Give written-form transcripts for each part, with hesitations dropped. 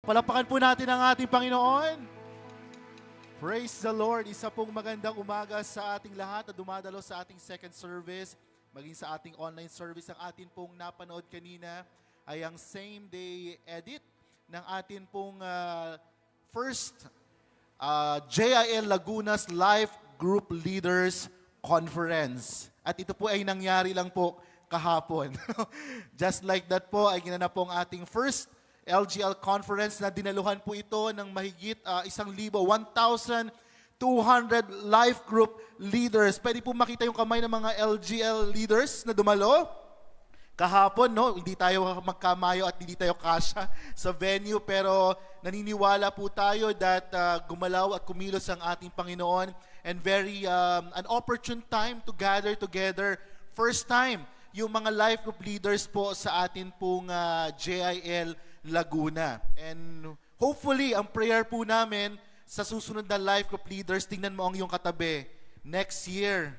Palapakan po natin ang ating Panginoon. Praise the Lord. Isa pong magandang umaga sa ating lahat na dumadalo sa ating second service, maging sa ating online service. Ang atin pong napanood kanina ay ang same day edit ng atin pong first JIL Lagunas Life Group Leaders Conference. At ito po ay nangyari lang po kahapon. Just like that po ay ginanap po ang ating first LGL conference na dinaluhan po ito ng mahigit 1,200 life group leaders. Pwede po makita yung kamay ng mga LGL leaders na dumalo. Kahapon, no, hindi tayo magkamayo at hindi tayo kasya sa venue, pero naniniwala po tayo that gumalaw at kumilos ang ating Panginoon, and very an opportune time to gather together. First time yung mga life group leaders po sa atin pong JIL Laguna. And hopefully, ang prayer po namin sa susunod na life group leaders, tingnan mo ang iyong katabi, next year.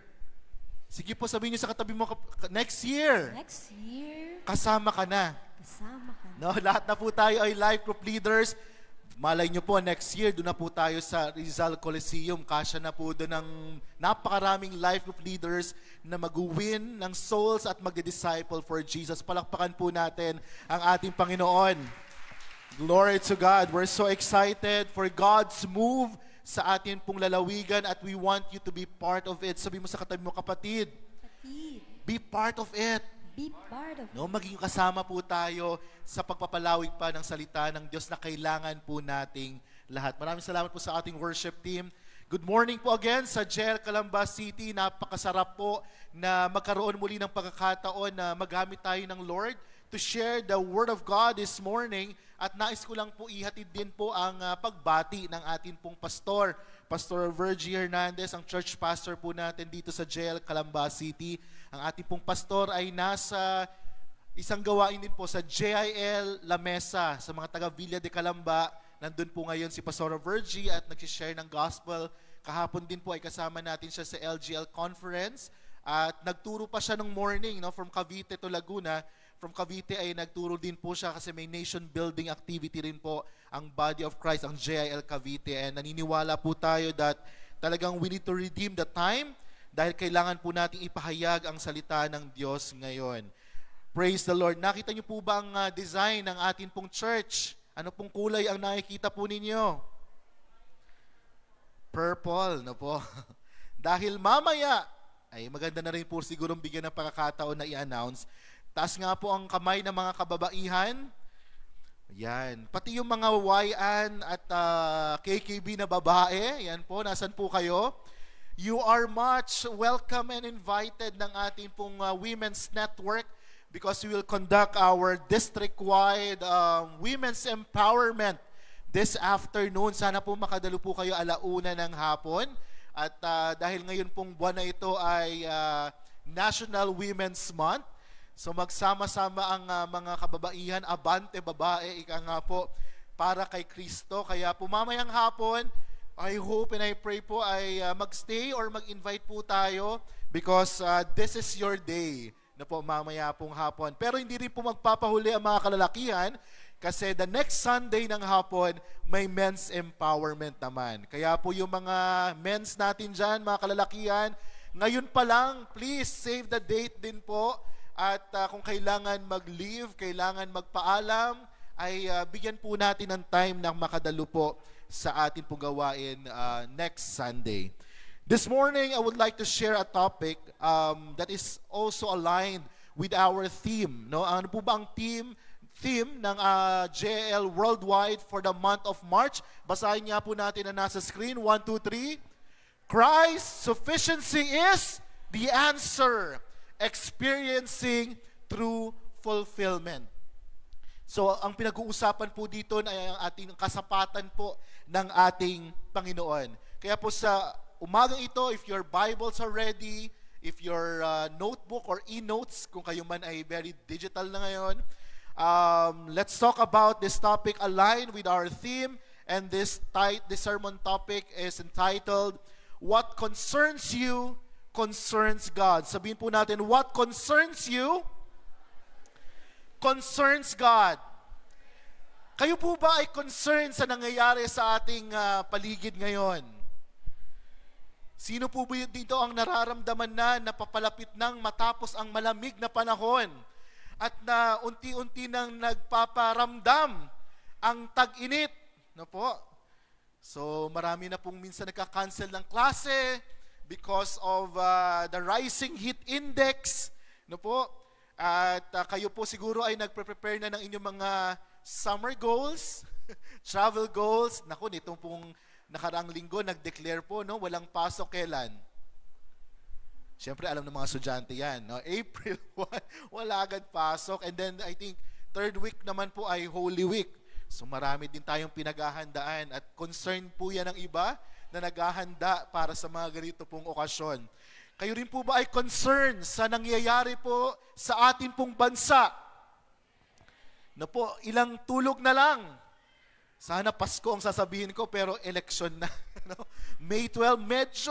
Sige po, sabihin niyo sa katabi mo, next year. Next year, Kasama ka na. kasama ka. No, lahat na po tayo ay life group leaders. Malay nyo po, next year, doon na po tayo sa Rizal Coliseum. Kasya na po doon ng napakaraming life group leaders na mag-win ng souls at magdi-disciple for Jesus. Palakpakan po natin ang ating Panginoon. Glory to God. We're so excited for God's move sa atin pong lalawigan at we want you to be part of it. Sabi mo sa katabi mo, kapatid, Kapatid, be part of it. be part of it. No, maging kasama po tayo sa pagpapalawig pa ng salita ng Diyos na kailangan po nating lahat. Maraming salamat po sa ating worship team. Good morning po again sa JL Calamba City. Napakasarap po na magkaroon muli ng pagkakataon na magamit tayo ng Lord to share the Word of God this morning. At nais ko lang po ihatid din po ang pagbati ng atin pong pastor, Pastor Virgie Hernandez, ang church pastor po natin dito sa JL Calamba City. Ang ating pong pastor ay nasa isang gawain din po sa JIL La Mesa, sa mga taga Villa de Calamba. Nandun po ngayon si Pastor Virgie at nag-share ng gospel. Kahapon din po ay kasama natin siya sa LGL conference. At nagturo pa siya ng morning, no, from Cavite to Laguna. From Cavite ay nagturo din po siya kasi may nation building activity rin po ang Body of Christ, ang JIL Cavite. And naniniwala po tayo that talagang we need to redeem the time dahil kailangan po nating ipahayag ang salita ng Diyos ngayon. Praise the Lord. Nakita niyo po ba ang design ng atin pong church? Ano pong kulay ang nakikita po ninyo? Purple, no po? Dahil mamaya, ay maganda na rin po sigurong bigyan ng pagkakataon na i-announce. Taas nga po ang kamay ng mga kababaihan. Yan. Pati yung mga YN at KKB na babae, yan po, nasan po kayo? You are much welcome and invited ng ating pong Women's Network because we will conduct our district-wide women's empowerment this afternoon. Sana po makadalo po kayo 1:00 ng hapon. At dahil ngayon pong buwan na ito ay National Women's Month, so magsama-sama ang mga kababaihan, abante babae, ika nga po, para kay Kristo. Kaya po mamayang hapon, I hope and I pray po ay magstay or mag-invite po tayo because this is your day na po mamaya pong hapon. Pero hindi rin po magpapahuli ang mga kalalakihan kasi the next Sunday ng hapon may men's empowerment naman. Kaya po yung mga men's natin dyan, mga kalalakihan, ngayon pa lang, please save the date din po. At kung kailangan mag-leave, kailangan magpaalam, ay bigyan po natin ng time na makadalo po sa ating pong gawain next Sunday. This morning, I would like to share a topic that is also aligned with our theme. No? Ano po ba ang theme ng JL Worldwide for the month of March? Basahin niya po natin na nasa screen. 1, 2, 3. Christ's sufficiency is the answer. Experiencing true fulfillment. So, ang pinag-uusapan po dito ay ang ating kasapatan po ng ating Panginoon. Kaya po sa umagang ito, if your Bibles are ready, if your notebook or e-notes, kung kayo man ay very digital na ngayon, let's talk about this topic aligned with our theme. And this sermon topic is entitled, What Concerns You Concerns God. Sabihin po natin, what concerns you concerns God. Kayo po ba ay concerned sa nangyayari sa ating paligid ngayon? Sino po ba dito ang nararamdaman na napapalapit nang matapos ang malamig na panahon at na unti-unti nang nagpaparamdam ang tag-init? No po? So marami na pong minsan nagka-cancel ng klase because of the rising heat index. No po? At kayo po siguro ay nagpre-prepare na ng inyong mga summer goals, travel goals. Naku, nitong pong nakaraang linggo, nag-declare po, no? Walang pasok kailan? Siyempre, alam ng mga estudyante yan. No? April 1, wala agad pasok. And then, I think, third week naman po ay Holy Week. So, marami din tayong pinaghahandaan. At concern po yan ng iba na naghahanda para sa mga ganito pong okasyon. Kayo rin po ba ay concerned sa nangyayari po sa atin pong bansa? Na po, ilang tulog na lang. Sana Pasko ang sasabihin ko, pero election na. No? May 12, medyo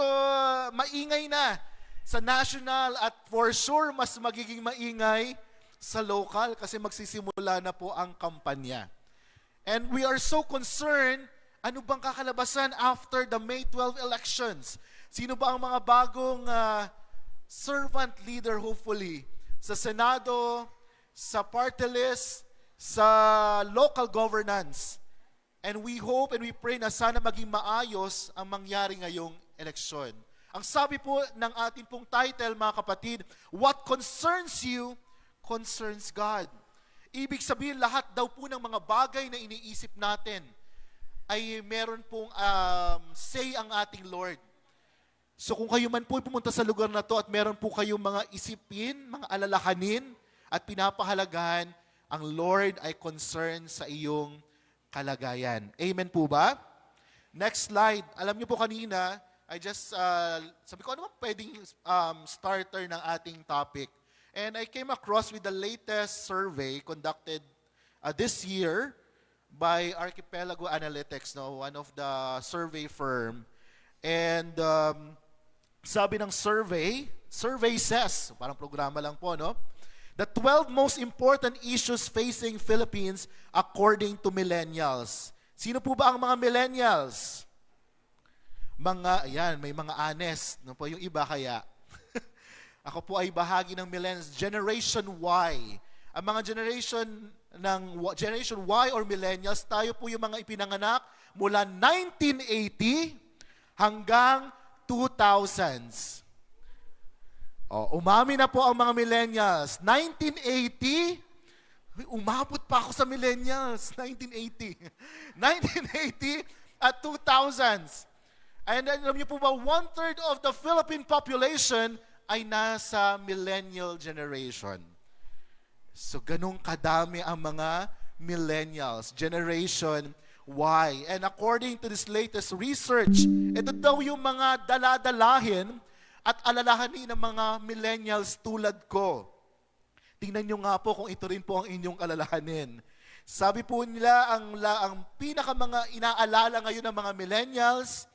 maingay na sa national at for sure mas magiging maingay sa local kasi magsisimula na po ang kampanya. And we are so concerned, ano bang kakalabasan after the May 12 elections? Sino ba ang mga bagong servant leader hopefully sa Senado, sa party list, sa local governance. And we hope and we pray na sana maging maayos ang mangyari ngayong eleksyon. Ang sabi po ng ating pong title, mga kapatid, what concerns you, concerns God. Ibig sabihin, lahat daw po ng mga bagay na iniisip natin ay meron pong say ang ating Lord. So kung kayo man po pumunta sa lugar na to at meron po kayong mga isipin, mga alalahanin at pinapahalagahan, ang Lord ay concerned sa iyong kalagayan. Amen po ba? Next slide. Alam niyo po kanina, I just, sabi ko, ano ba pwedeng starter ng ating topic? And I came across with the latest survey conducted this year by Archipelago Analytics, no, one of the survey firm. And sabi ng survey says, parang programa lang po, no? The 12 most important issues facing Philippines according to millennials. Sino po ba ang mga millennials? May mga honest. No po, yung iba kaya. Ako po ay bahagi ng millennials. Generation Y. Ang mga Generation Y or millennials, tayo po yung mga ipinanganak mula 1980 hanggang 2000s. Umami na po ang mga millennials. 1980, umabot pa ako sa millennials. 1980. 1980 at 2000s. And alam niyo po ba, 1/3 of the Philippine population ay nasa millennial generation. So ganun kadami ang mga millennials, Generation Y. And according to this latest research, ito daw yung mga daladalahin at alalahanin ng mga millennials tulad ko. Tingnan nyo nga po kung ito rin po ang inyong alalahanin. Sabi po nila, ang pinaka mga inaalala ngayon ng mga millennials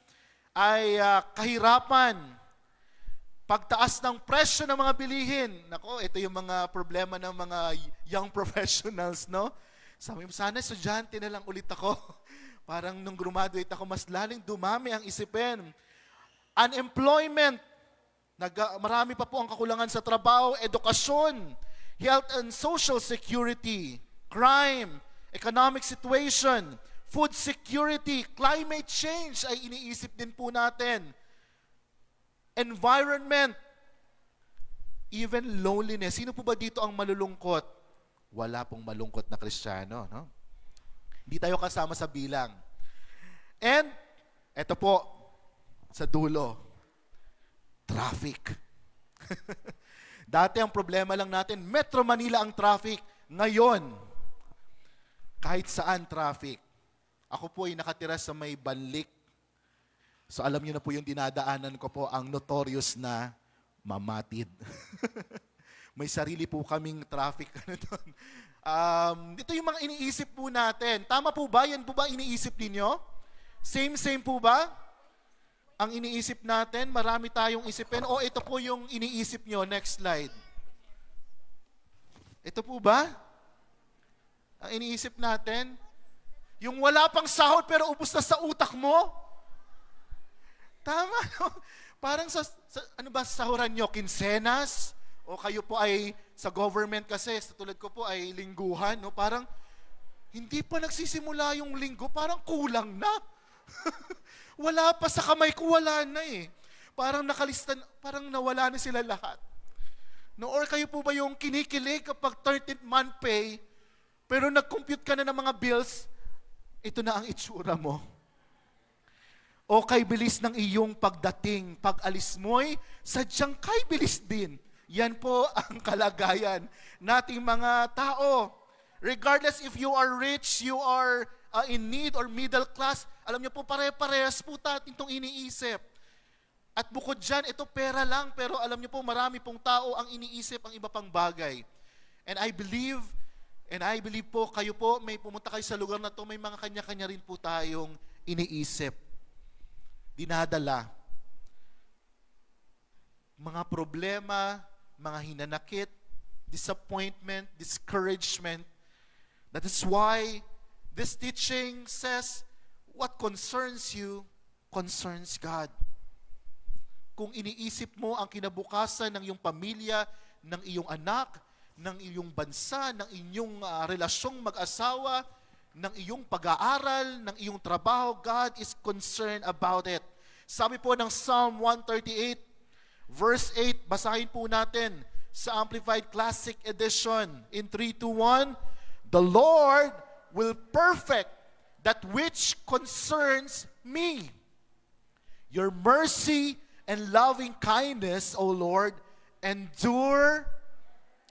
ay kahirapan, pagtaas ng presyo ng mga bilihin. Nako, ito yung mga problema ng mga young professionals, no? Sabi mo, sana estudyante na lang ulit ako. Parang nung graduate ako, mas laling dumami ang isipin. Unemployment, marami pa po ang kakulangan sa trabaho, edukasyon, health and social security, crime, economic situation, food security, climate change ay iniisip din po natin. Environment, even loneliness. Sino po ba dito ang malulungkot? Wala pong malungkot na Kristiyano, no? Hindi tayo kasama sa bilang. And, eto po, sa dulo, traffic. Dati ang problema lang natin, Metro Manila ang traffic. Ngayon, kahit saan traffic. Ako po ay nakatira sa may Banlik. So alam niyo na po yung dinadaanan ko po, ang notorious na Mamatid. May sarili po kaming traffic. Ito yung mga iniisip po natin. Tama po ba? Yan po ba iniisip ninyo? Same po ba? Ang iniisip natin, marami tayong isipin. O ito po yung iniisip nyo. Next slide. Ito po ba? Ang iniisip natin, Yung wala pang sahod pero ubos na sa utak mo? Tama, no? Parang ano ba sahuran nyo? Kinsenas? O kayo po ay sa government kasi, sa tulad ko po ay lingguhan, no? Parang hindi pa nagsisimula yung linggo, parang kulang na. Wala pa sa kamay ko, wala na eh. Parang nakalista, parang nawala na sila lahat. No, or kayo po ba yung kinikilig kapag 13th month pay, pero nag-compute ka na ng mga bills, ito na ang itsura mo. O kay bilis ng iyong pagdating, pag-alis mo'y sadyang kay bilis din. Yan po ang kalagayan nating mga tao. Regardless if you are rich, you are in need or middle class, alam niyo po pare-parehas po natin itong iniisip. At bukod dyan, ito pera lang, pero alam niyo po marami pong tao ang iniisip ang iba pang bagay. And I believe po, kayo po, may pumunta kayo sa lugar na to, may mga kanya-kanya rin po tayong iniisip. Dinadala. Mga problema, mga hinanakit, disappointment, discouragement. That is why this teaching says, what concerns you concerns God. Kung iniisip mo ang kinabukasan ng iyong pamilya, ng iyong anak, ng iyong bansa, ng inyong relasyong mag-asawa, ng iyong pag-aaral, ng iyong trabaho, God is concerned about it. Sabi po ng Psalm 138, verse 8, basahin po natin sa Amplified Classic Edition in 3, 2, 1, the Lord will perfect that which concerns me. Your mercy and loving kindness, O Lord, endure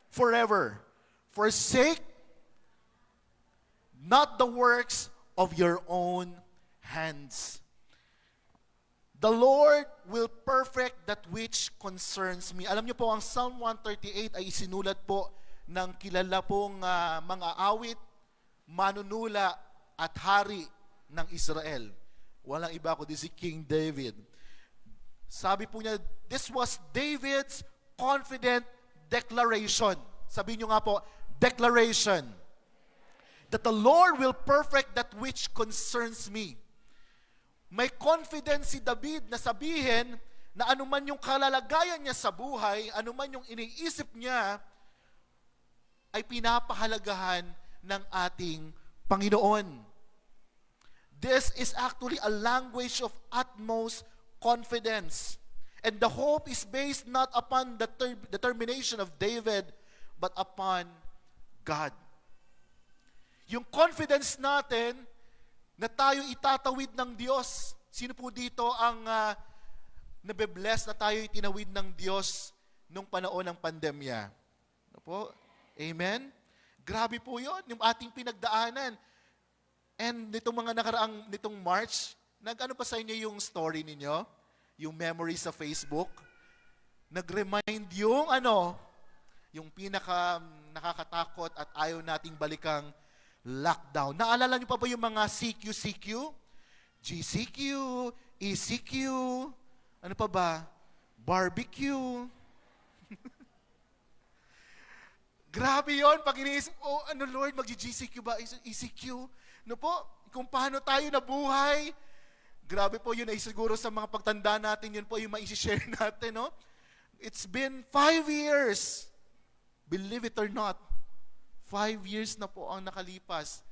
forever. Forsake not the works of your own hands. The Lord will perfect that which concerns me. Alam niyo po, ang Psalm 138 ay isinulat po ng kilala pong mga awit, manunula at hari ng Israel. Walang iba kundi si King David. Sabi po niya, this was David's confident declaration. Sabihin niyo nga po, declaration. That the Lord will perfect that which concerns me. May confidence si David na sabihin na anuman yung kalalagayan niya sa buhay, anuman yung iniisip niya, ay pinapahalagahan ng ating Panginoon. This is actually a language of utmost confidence. And the hope is based not upon the determination of David, but upon God. Yung confidence natin na tayo itatawid ng Diyos. Sino po dito ang nabe-bless na tayo itinawid ng Diyos nung panahon ng pandemya? Ano po? Amen? Grabe po yun, yung ating pinagdaanan. And nitong March, nag-ano pa sa inyo yung story ninyo? Yung memory sa Facebook? Nag-remind yung yung pinaka nakakatakot at ayaw nating balikang lockdown. Naalala niyo pa ba yung mga CQ, GCQ, ECQ, ano pa ba? Barbecue. Grabe yon pag iniisip, Lord, mag-GCQ ba? ECQ? No po, kung paano tayo nabuhay. Grabe po yun ay siguro sa mga pagtanda natin, yun po yung ma-share natin, no? It's been 5 years. Believe it or not. 5 years na po ang nakalipas.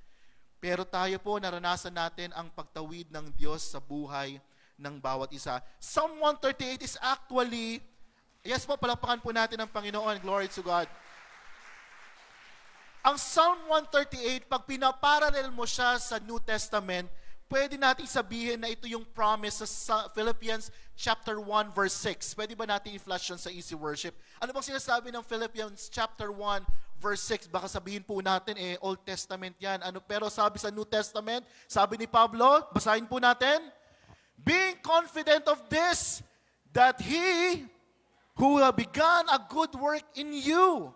Pero tayo po, naranasan natin ang pagtawid ng Diyos sa buhay ng bawat isa. Psalm 138 is actually, yes po, palakpakan po natin ang Panginoon. Glory to God. Ang Psalm 138, pag pinaparallel mo siya sa New Testament, pwede natin sabihin na ito yung promise sa Philippians chapter 1 verse 6. Pwede ba natin i-flash yun sa Easy Worship? Ano bang sinasabi ng Philippians chapter 1 verse 6? Baka sabihin po natin, Old Testament yan. Pero sabi sa New Testament, sabi ni Pablo, basahin po natin, being confident of this, that He who began a good work in you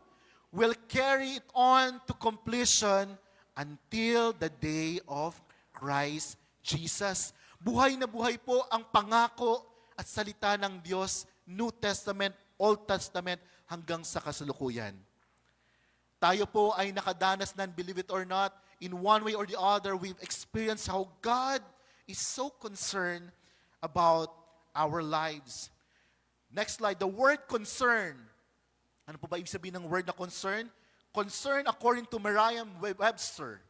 will carry it on to completion until the day of Christ Jesus. Buhay na buhay po ang pangako at salita ng Diyos, New Testament, Old Testament, hanggang sa kasalukuyan. Tayo po ay nakadanas ng, believe it or not, in one way or the other, we've experienced how God is so concerned about our lives. Next slide, the word concern. Ano po ba ibig sabihin ng word na concern? Concern, according to Merriam-Webster,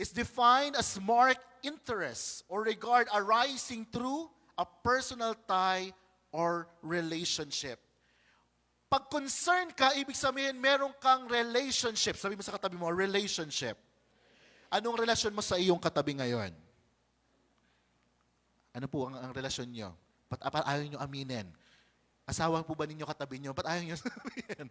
is defined as marked interest or regard arising through a personal tie or relationship. Pag concern ka, ibig sabihin meron kang relationship. Sabi mo sa katabi mo, relationship. Anong relasyon mo sa iyong katabi ngayon? Ano po ang relasyon nyo? Ba't ayaw nyo aminin? Asawa po ba ninyo katabi nyo? Ba't ayaw nyo sabihin?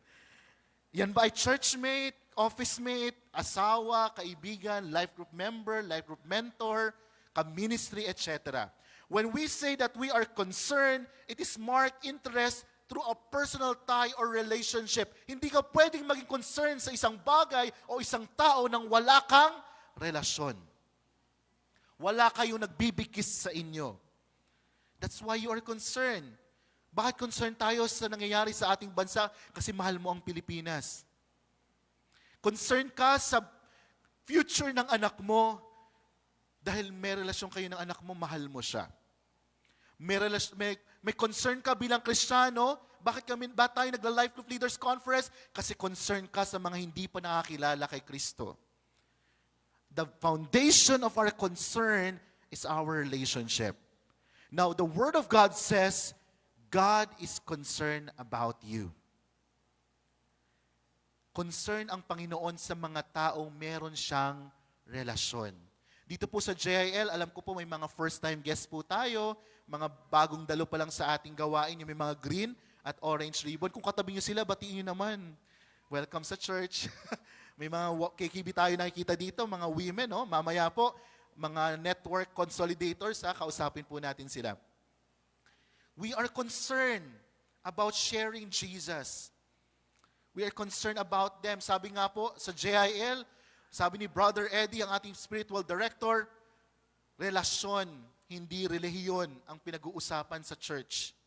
Yan ba ay churchmate, office mate, asawa, kaibigan, life group member, life group mentor, ka-ministry, etc. When we say that we are concerned, it is marked interest through a personal tie or relationship. Hindi ka pwedeng maging concerned sa isang bagay o isang tao nang wala kang relasyon. Wala kayong nagbibigkis sa inyo. That's why you are concerned. Bakit concerned tayo sa nangyayari sa ating bansa? Kasi mahal mo ang Pilipinas. Concerned ka sa future ng anak mo dahil may relasyon kayo ng anak mo, mahal mo siya. May concern ka bilang Kristiyano. Bakit tayo nagla-Life Group Leaders Conference? Kasi concerned ka sa mga hindi pa nakakilala kay Kristo. The foundation of our concern is our relationship. Now, the Word of God says, God is concerned about you. Concern ang Panginoon sa mga taong meron siyang relasyon. Dito po sa JIL, alam ko po may mga first-time guests po tayo, mga bagong dalo pa lang sa ating gawain, yung may mga green at orange ribbon. Kung katabi nyo sila, batiin nyo naman. Welcome sa church. May mga KKB tayo nakikita dito, mga women, no? Mamaya po, mga network consolidators, kausapin po natin sila. We are concerned about sharing Jesus. We are concerned about them. Sabi nga po sa JIL, sabi ni Brother Eddie, ang ating spiritual director, relasyon, hindi relihiyon ang pinag-uusapan sa church.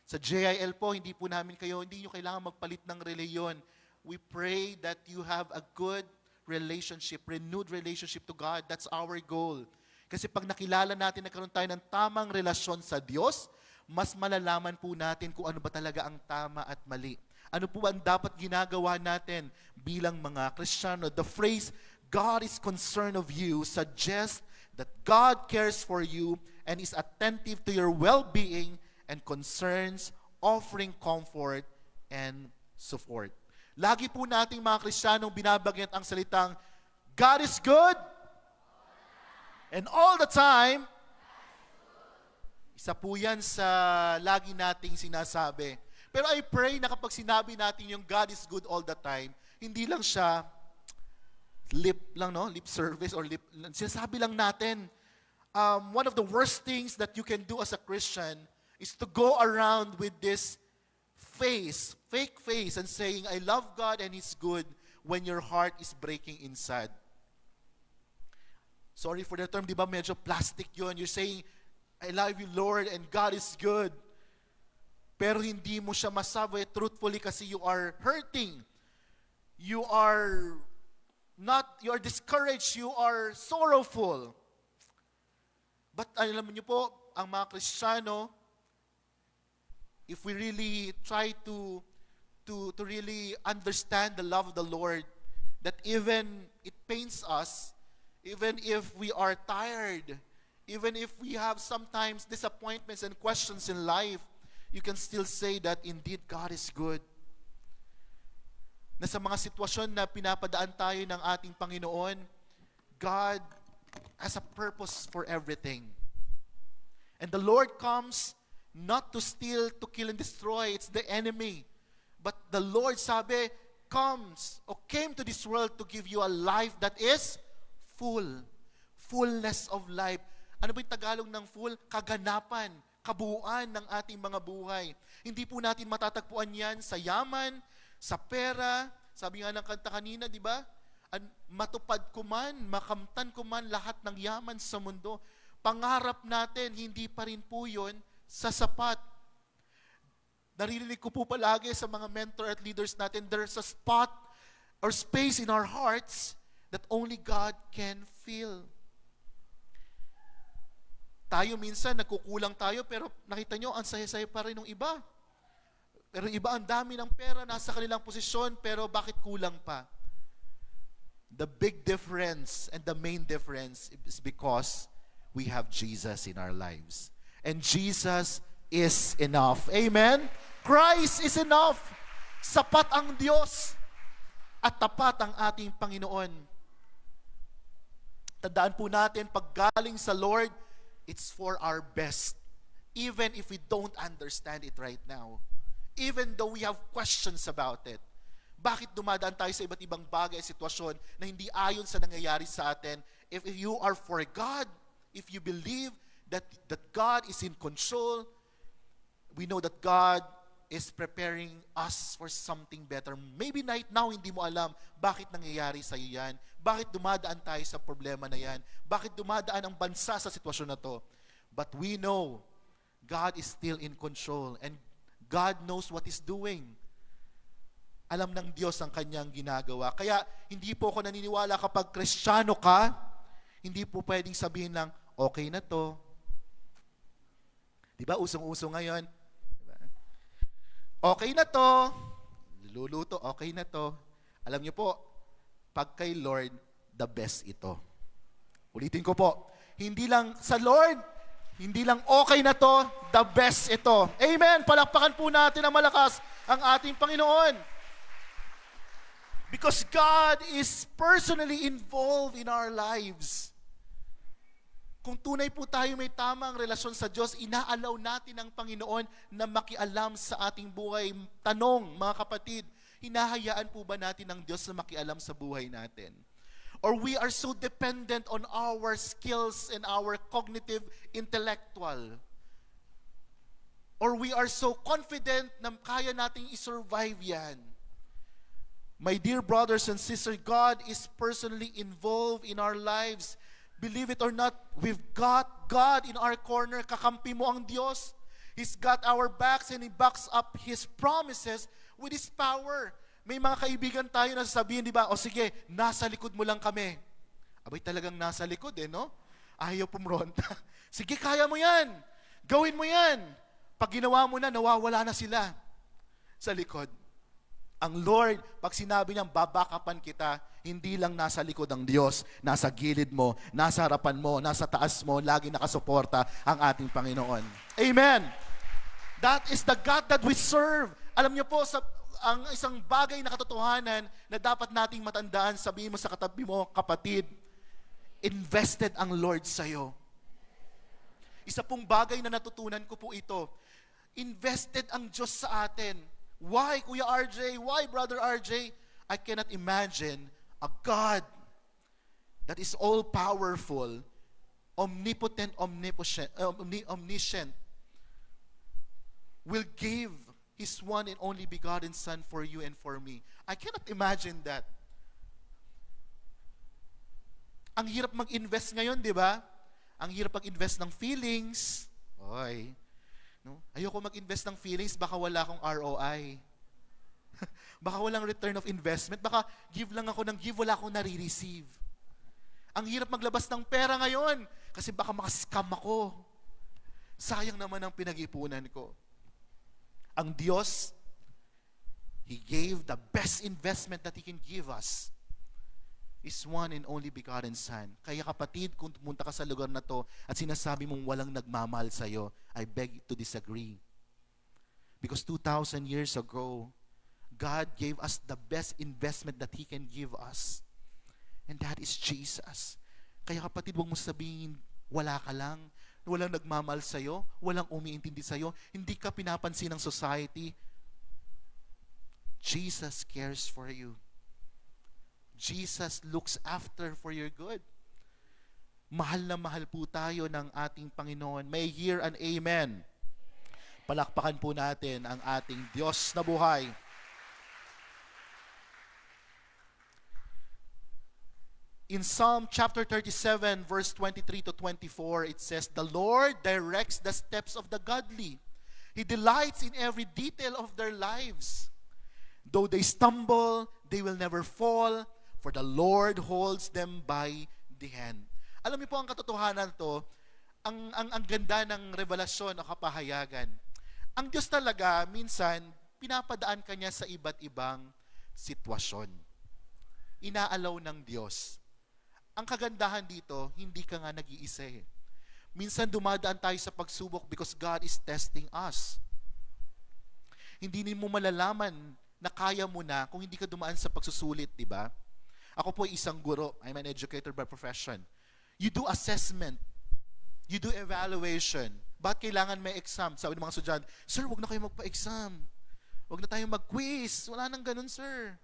Sa JIL po, hindi nyo kailangan magpalit ng relihiyon. We pray that you have a good relationship, renewed relationship to God. That's our goal. Kasi pag nakilala natin, nagkaroon tayo ng tamang relasyon sa Diyos, mas malalaman po natin kung ano ba talaga ang tama at mali. Ano po ba ang dapat ginagawa natin bilang mga Kristiyano? The phrase, God is concerned of you, suggests that God cares for you and is attentive to your well-being and concerns, offering comfort and support. Lagi po nating mga Kristiyanong binabanggit ang salitang, God is good, and all the time, isa po yan sa lagi nating sinasabi. Pero I pray na kapag sinabi natin yung God is good all the time, hindi lang siya lip service or sinasabi lang natin. One of the worst things that you can do as a Christian is to go around with this fake face, and saying, I love God and He's good when your heart is breaking inside. Sorry for the term, di ba medyo plastic yun? You're saying, I love you, Lord, and God is good. Pero hindi mo siya masabi truthfully kasi you are hurting. You are discouraged, you are sorrowful. But alam niyo po, ang mga Kristiyano, if we really try to really understand the love of the Lord, that even it pains us, even if we are tired, even if we have sometimes disappointments and questions in life, you can still say that indeed God is good. Na sa mga sitwasyon na pinapadaan tayo ng ating Panginoon, God has a purpose for everything. And the Lord comes not to steal, to kill, and destroy. It's the enemy. But the Lord, sabi, came to this world to give you a life that is full. Fullness of life. Ano ba yung Tagalog ng full? Kaganapan, kabuuan ng ating mga buhay. Hindi po natin matatagpuan yan sa yaman, sa pera. Sabi nga ng kanta kanina, di ba? Matupad ko man, makamtan ko man lahat ng yaman sa mundo. Pangarap natin, hindi pa rin po yun sa sapat. Naririnig ko po palagi sa mga mentor at leaders natin, there's a spot or space in our hearts that only God can fill. Tayo minsan, nagkukulang tayo, pero nakita nyo, ang saya-saya pa rin ng iba. Pero yung iba, ang dami ng pera, nasa kanilang posisyon, pero bakit kulang pa? The big difference and the main difference is because we have Jesus in our lives. And Jesus is enough. Amen? Christ is enough. Sapat ang Diyos at tapat ang ating Panginoon. Tandaan po natin, pag galing sa Lord, it's for our best. Even if we don't understand it right now. Even though we have questions about it. Bakit dumadaan tayo sa iba't ibang bagay at sitwasyon na hindi ayon sa nangyayari sa atin? If you are for God, if you believe that God is in control, we know that God is preparing us for something better. Maybe right now, hindi mo alam bakit nangyayari sa iyo yan. Bakit dumadaan tayo sa problema na yan. Bakit dumadaan ang bansa sa sitwasyon na to. But we know God is still in control and God knows what He's doing. Alam ng Diyos ang kanyang ginagawa. Kaya hindi po ako naniniwala kapag Kristiyano ka, hindi po pwedeng sabihin lang, okay na to. Diba, usong-uso ngayon? Diba? Okay na to. Luluto, okay na to. Alam niyo po, pag kay Lord, the best ito. Ulitin ko po, hindi lang sa Lord, hindi lang okay na to, the best ito. Amen! Palakpakan po natin ang malakas ang ating Panginoon. Because God is personally involved in our lives. Kung tunay po tayo may tamang relasyon sa Diyos, inaalaw natin ang Panginoon na makialam sa ating buhay. Tanong, mga kapatid, hinahayaan po ba natin ang Diyos na makialam sa buhay natin? Or we are so dependent on our skills and our cognitive intellectual? Or we are so confident na kaya nating isurvive yan? My dear brothers and sisters, God is personally involved in our lives. Believe it or not, we've got God in our corner. Kakampi mo ang Diyos. He's got our backs and He backs up His promises with His power. May mga kaibigan tayo na sasabihin, di ba, o sige, nasa likod mo lang kami. Abay talagang nasa likod no? Ayaw pumronta. Sige, kaya mo yan. Gawin mo yan. Pag ginawa mo na, nawawala na sila sa likod. Ang Lord, pag sinabi niyang babakapan kita, hindi lang nasa likod ang Diyos, nasa gilid mo, nasa harapan mo, nasa taas mo, lagi nakasuporta ang ating Panginoon. Amen! That is the God that we serve. Alam niyo po, ang isang bagay na katotohanan na dapat nating matandaan, sabihin mo sa katabi mo, kapatid, invested ang Lord sa'yo. Isa pong bagay na natutunan ko po ito, invested ang Diyos sa atin. Why, Kuya RJ? Why, Brother RJ? I cannot imagine a God that is all-powerful, omnipotent, omniscient, will give His one and only begotten Son for you and for me. I cannot imagine that. Ang hirap mag-invest ngayon, di ba? Ang hirap mag-invest ng feelings. Oy. No? Ayoko mag-invest ng feelings, baka wala akong ROI. Baka walang return of investment. Baka give lang ako ng give, wala akong nare-receive. Ang hirap maglabas ng pera ngayon kasi baka makascam ako. Sayang naman ang pinag-ipunan ko. Ang Diyos, He gave the best investment that He can give us. Is one and only begotten Son. Kaya kapatid, kung pumunta ka sa lugar na to at sinasabi mong walang nagmamahal sa'yo, I beg to disagree. Because 2,000 years ago, God gave us the best investment that He can give us. And that is Jesus. Kaya kapatid, huwag mo sabihin, wala ka lang, walang nagmamahal sa'yo, walang umiintindi sa'yo, hindi ka pinapansin ng society. Jesus cares for you. Jesus looks after for your good. Mahal na mahal po tayo ng ating Panginoon. May hear an amen. Palakpakan po natin ang ating Diyos na buhay. In Psalm chapter 37, verse 23 to 24, it says, "The Lord directs the steps of the godly. He delights in every detail of their lives. Though they stumble, they will never fall, for the Lord holds them by the hand. Alam niyo po ang katotohanan to, ang ganda ng revelasyon o kapahayagan. Ang Diyos talaga, minsan, pinapadaan ka niya sa iba't ibang sitwasyon. Inaalaw ng Diyos. Ang kagandahan dito, hindi ka nga nag-iisa eh. Minsan dumadaan tayo sa pagsubok because God is testing us. Hindi mo malalaman na kaya mo na kung hindi ka dumaan sa pagsusulit, di ba? Ako po isang guro. I'm an educator by profession. You do assessment. You do evaluation. Bakit kailangan may exam? Sabi ng mga estudyante, sir, wag na kayo magpa-exam. Wag na tayong mag-quiz. Wala nang ganun, sir.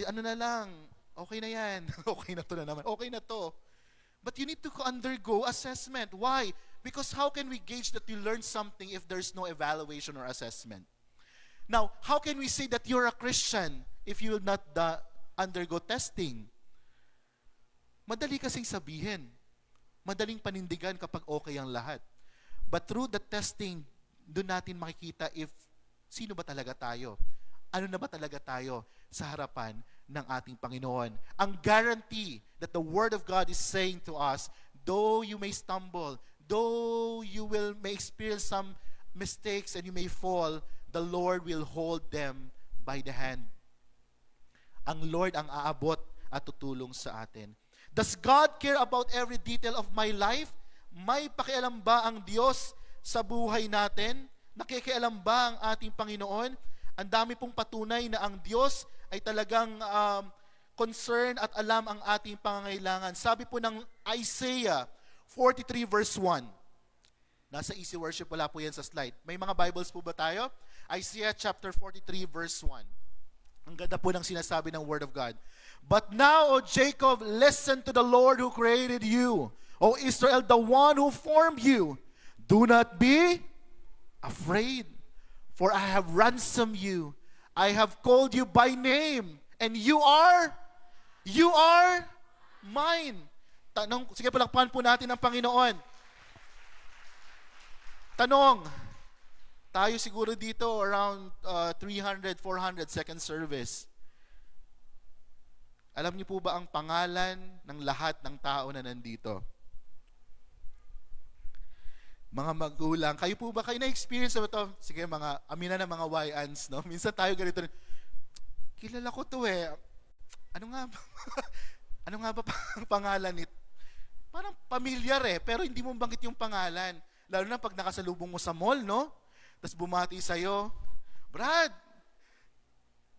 Ano na lang, okay na yan. Okay na to na naman. Okay na to. But you need to undergo assessment. Why? Because how can we gauge that you learned something if there's no evaluation or assessment? Now, how can we say that you're a Christian if you will not undergo testing? Madali kasing sabihin. Madaling panindigan kapag okay ang lahat. But through the testing, doon natin makikita if sino ba talaga tayo? Ano na ba talaga tayo sa harapan ng ating Panginoon? Ang guarantee that the Word of God is saying to us, though you may stumble, though you may experience some mistakes and you may fall, the Lord will hold them by the hand. Ang Lord ang aabot at tutulong sa atin. Does God care about every detail of my life? May pakialam ba ang Diyos sa buhay natin? Nakikialam ba ang ating Panginoon? Ang dami pong patunay na ang Diyos ay talagang concerned at alam ang ating pangangailangan. Sabi po ng Isaiah 43 verse 1. Nasa Easy Worship, wala po yan sa slide. May mga Bibles po ba tayo? Isaiah chapter 43 verse 1. Ang ganda po ng sinasabi ng Word of God. But now, O Jacob, listen to the Lord who created you. O Israel, the one who formed you. Do not be afraid, for I have ransomed you. I have called you by name, and you are mine. Sige, palakpakan po natin ang Panginoon. Tanong, tayo siguro dito around 300, 400 second service. Alam niyo po ba ang pangalan ng lahat ng tao na nandito? Mga magulang, kayo po ba, kayo na-experience ba ito? Sige, mga amina na mga YANs, no? Minsan tayo ganito, kilala ko to eh. Ano nga ba? Ano nga ba ang pangalan nito? Parang familiar eh, pero hindi mo banggit yung pangalan. Lalo na pag nakasalubong mo sa mall, no? Tapos bumati sa'yo, Brad,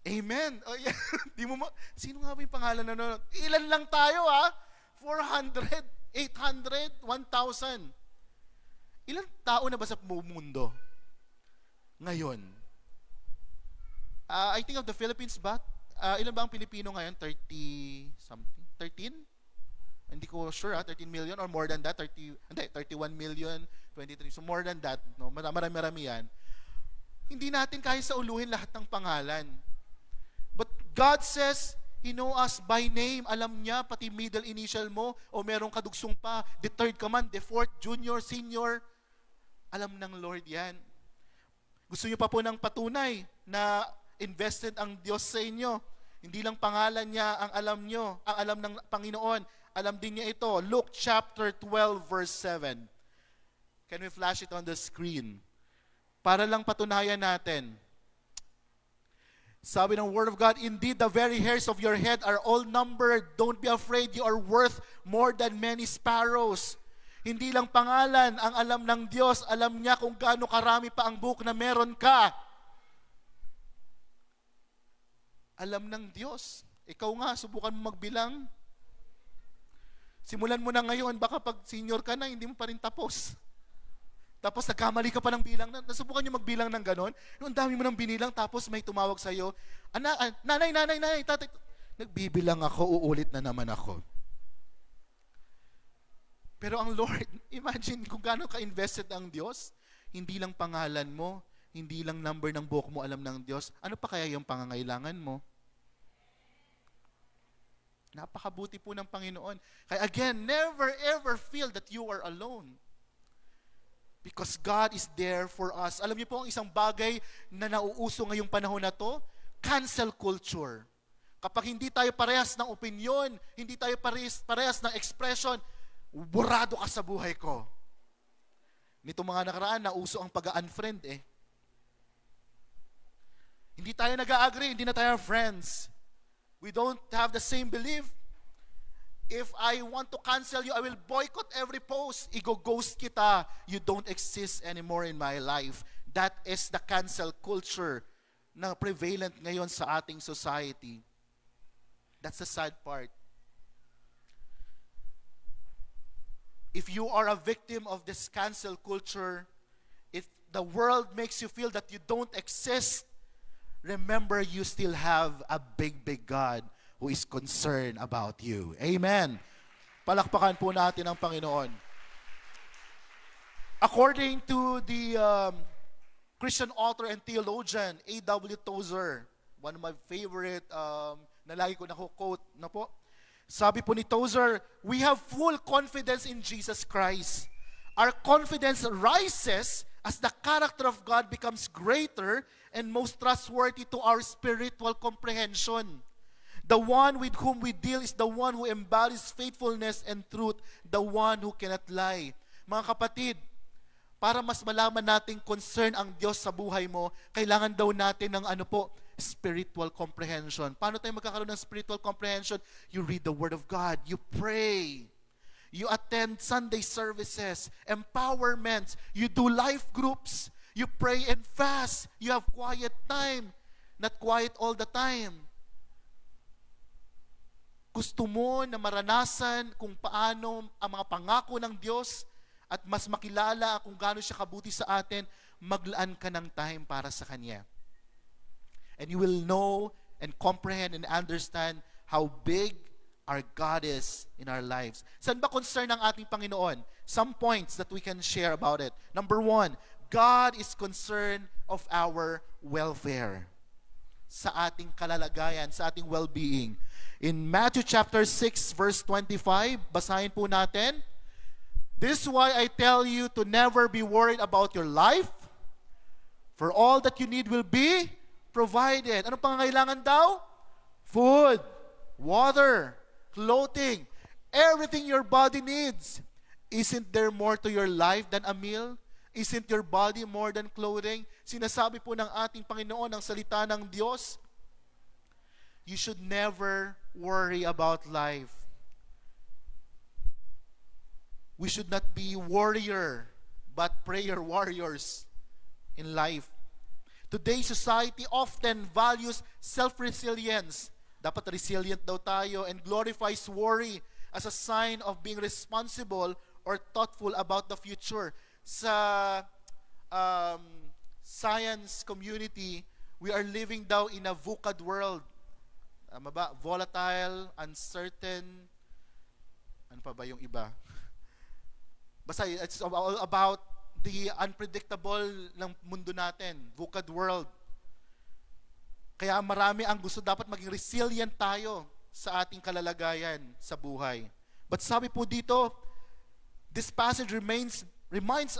amen. Oh, yeah. Di mo sino nga ba yung pangalan na nun? Ilan lang tayo, ha? 400, 800, 1,000. Ilang tao na ba sa mundo ngayon? I think of the Philippines ba? Ilan ba ang Pilipino ngayon? 30 something? 13? Hindi ko sure, 13 million or more than that? 31 million, 23. So more than that, no? Marami-rami yan. Hindi natin kaya sa uluhin lahat ng pangalan. But God says, He knows us by name. Alam niya, pati middle initial mo, o merong kadugsong pa, the third command, the fourth, junior, senior. Alam ng Lord yan. Gusto niyo pa po ng patunay na invested ang Diyos sa inyo. Hindi lang pangalan niya ang alam niyo, ang alam ng Panginoon. Alam din niya ito. Luke chapter 12 verse 7. Can we flash it on the screen? Para lang patunayan natin. Sabi ng Word of God, indeed, the very hairs of your head are all numbered. Don't be afraid, you are worth more than many sparrows. Hindi lang pangalan ang alam ng Diyos, alam niya kung gaano karami pa ang buhok na meron ka. Alam ng Diyos. Ikaw nga, subukan mo magbilang. Simulan mo na ngayon, baka pag senior ka na, hindi mo pa rin tapos. Tapos nagkamali ka pa ng bilang. Nasubukan nyo magbilang ng ganon. Yung dami mo ng binilang, tapos may tumawag sa'yo, nanay, tatay. Nagbibilang ako, uulit na naman ako. Pero ang Lord, imagine kung gaano ka-invested ang Diyos. Hindi lang pangalan mo, hindi lang number ng buhok mo alam ng Diyos. Ano pa kaya yung pangangailangan mo? Napakabuti po ng Panginoon. Kaya again, never ever feel that you are alone. Because God is there for us. Alam niyo po ang isang bagay na nauuso ngayong panahon na to? Cancel culture. Kapag hindi tayo parehas ng opinion, hindi tayo parehas ng expression, burado ka sa buhay ko. Nito mga nakaraan, nauso ang pag-unfriend eh. Hindi tayo nag-agree, hindi na tayo friends. We don't have the same belief. If I want to cancel you, I will boycott every post. Igo-ghost kita. You don't exist anymore in my life. That is the cancel culture na prevalent ngayon sa ating society. That's the sad part. If you are a victim of this cancel culture, if the world makes you feel that you don't exist, remember you still have a big, big God who is concerned about you. Amen. Palakpakan po natin ang Panginoon. According to the Christian author and theologian, A.W. Tozer, one of my favorite na lagi ko nako-quote na po. Sabi po ni Tozer, we have full confidence in Jesus Christ. Our confidence rises as the character of God becomes greater and most trustworthy to our spiritual comprehension. The one with whom we deal is the one who embodies faithfulness and truth, the one who cannot lie. Mga kapatid, para mas malaman nating concern ang Diyos sa buhay mo, kailangan daw natin ng spiritual comprehension. Paano tayo magkakaroon ng spiritual comprehension? You read the Word of God. You pray. You attend Sunday services, empowerments. You do life groups. You pray and fast. You have quiet time. Not quiet all the time. Gusto mo na maranasan kung paano ang mga pangako ng Diyos at mas makilala kung gaano siya kabuti sa atin, maglaan ka ng time para sa Kanya. And you will know and comprehend and understand how big our God is in our lives. Saan ba concern ng ating Panginoon? Some points that we can share about it. Number 1, God is concerned of our welfare. Sa ating kalalagayan, sa ating well-being. In Matthew chapter 6, verse 25, basahin po natin. This is why I tell you to never be worried about your life, for all that you need will be provided. Anong pangangailangan daw? Food, water, clothing, everything your body needs. Isn't there more to your life than a meal? Isn't your body more than clothing? Sinasabi po ng ating Panginoon ang salita ng Diyos. You should never worry about life. We should not be warrior, but prayer warriors in life. Today's society often values self-resilience. Dapat resilient daw tayo, and glorifies worry as a sign of being responsible or thoughtful about the future. Sa science community, we are living daw in a VUCAD world. Tama ba? Volatile, uncertain, ano pa ba yung iba? Basta it's all about the unpredictable ng mundo natin, VUCAD world. Kaya marami ang gusto, dapat maging resilient tayo sa ating kalalagayan sa buhay. But sabi po dito, this passage reminds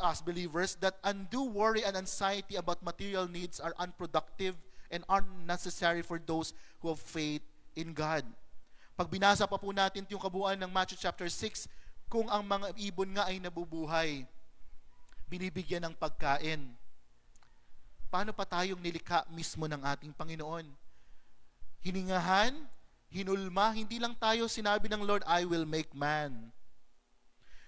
us, believers, that undue worry and anxiety about material needs are unproductive and unnecessary for those who have faith in God. Pag binasa pa po natin yung kabuuan ng Matthew chapter 6, kung ang mga ibon nga ay nabubuhay, binibigyan ng pagkain, paano pa tayong nilikha mismo ng ating Panginoon? Hiningahan, hinulma, hindi lang tayo sinabi ng Lord, I will make man.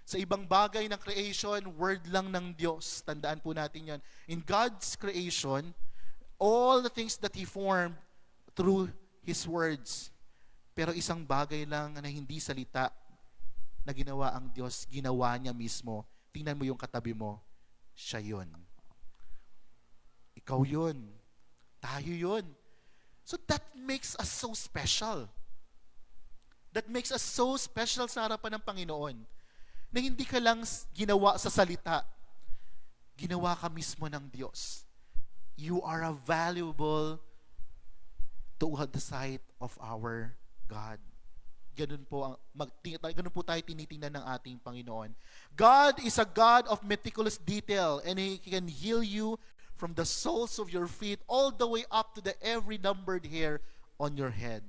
Sa ibang bagay ng creation, word lang ng Diyos. Tandaan po natin yan. In God's creation, all the things that He formed through His words. Pero isang bagay lang na hindi salita na ginawa ang Diyos, ginawa niya mismo. Tingnan mo yung katabi mo, siya yun. Ikaw yun. Tayo yun. So that makes us so special. That makes us so special sa harapan ng Panginoon. Na hindi ka lang ginawa sa salita, ginawa ka mismo ng Diyos. You are a valuable to the sight of our God. Ganun po tayo tinitingnan ng ating Panginoon. God is a God of meticulous detail, and He can heal you from the soles of your feet all the way up to the every numbered hair on your head.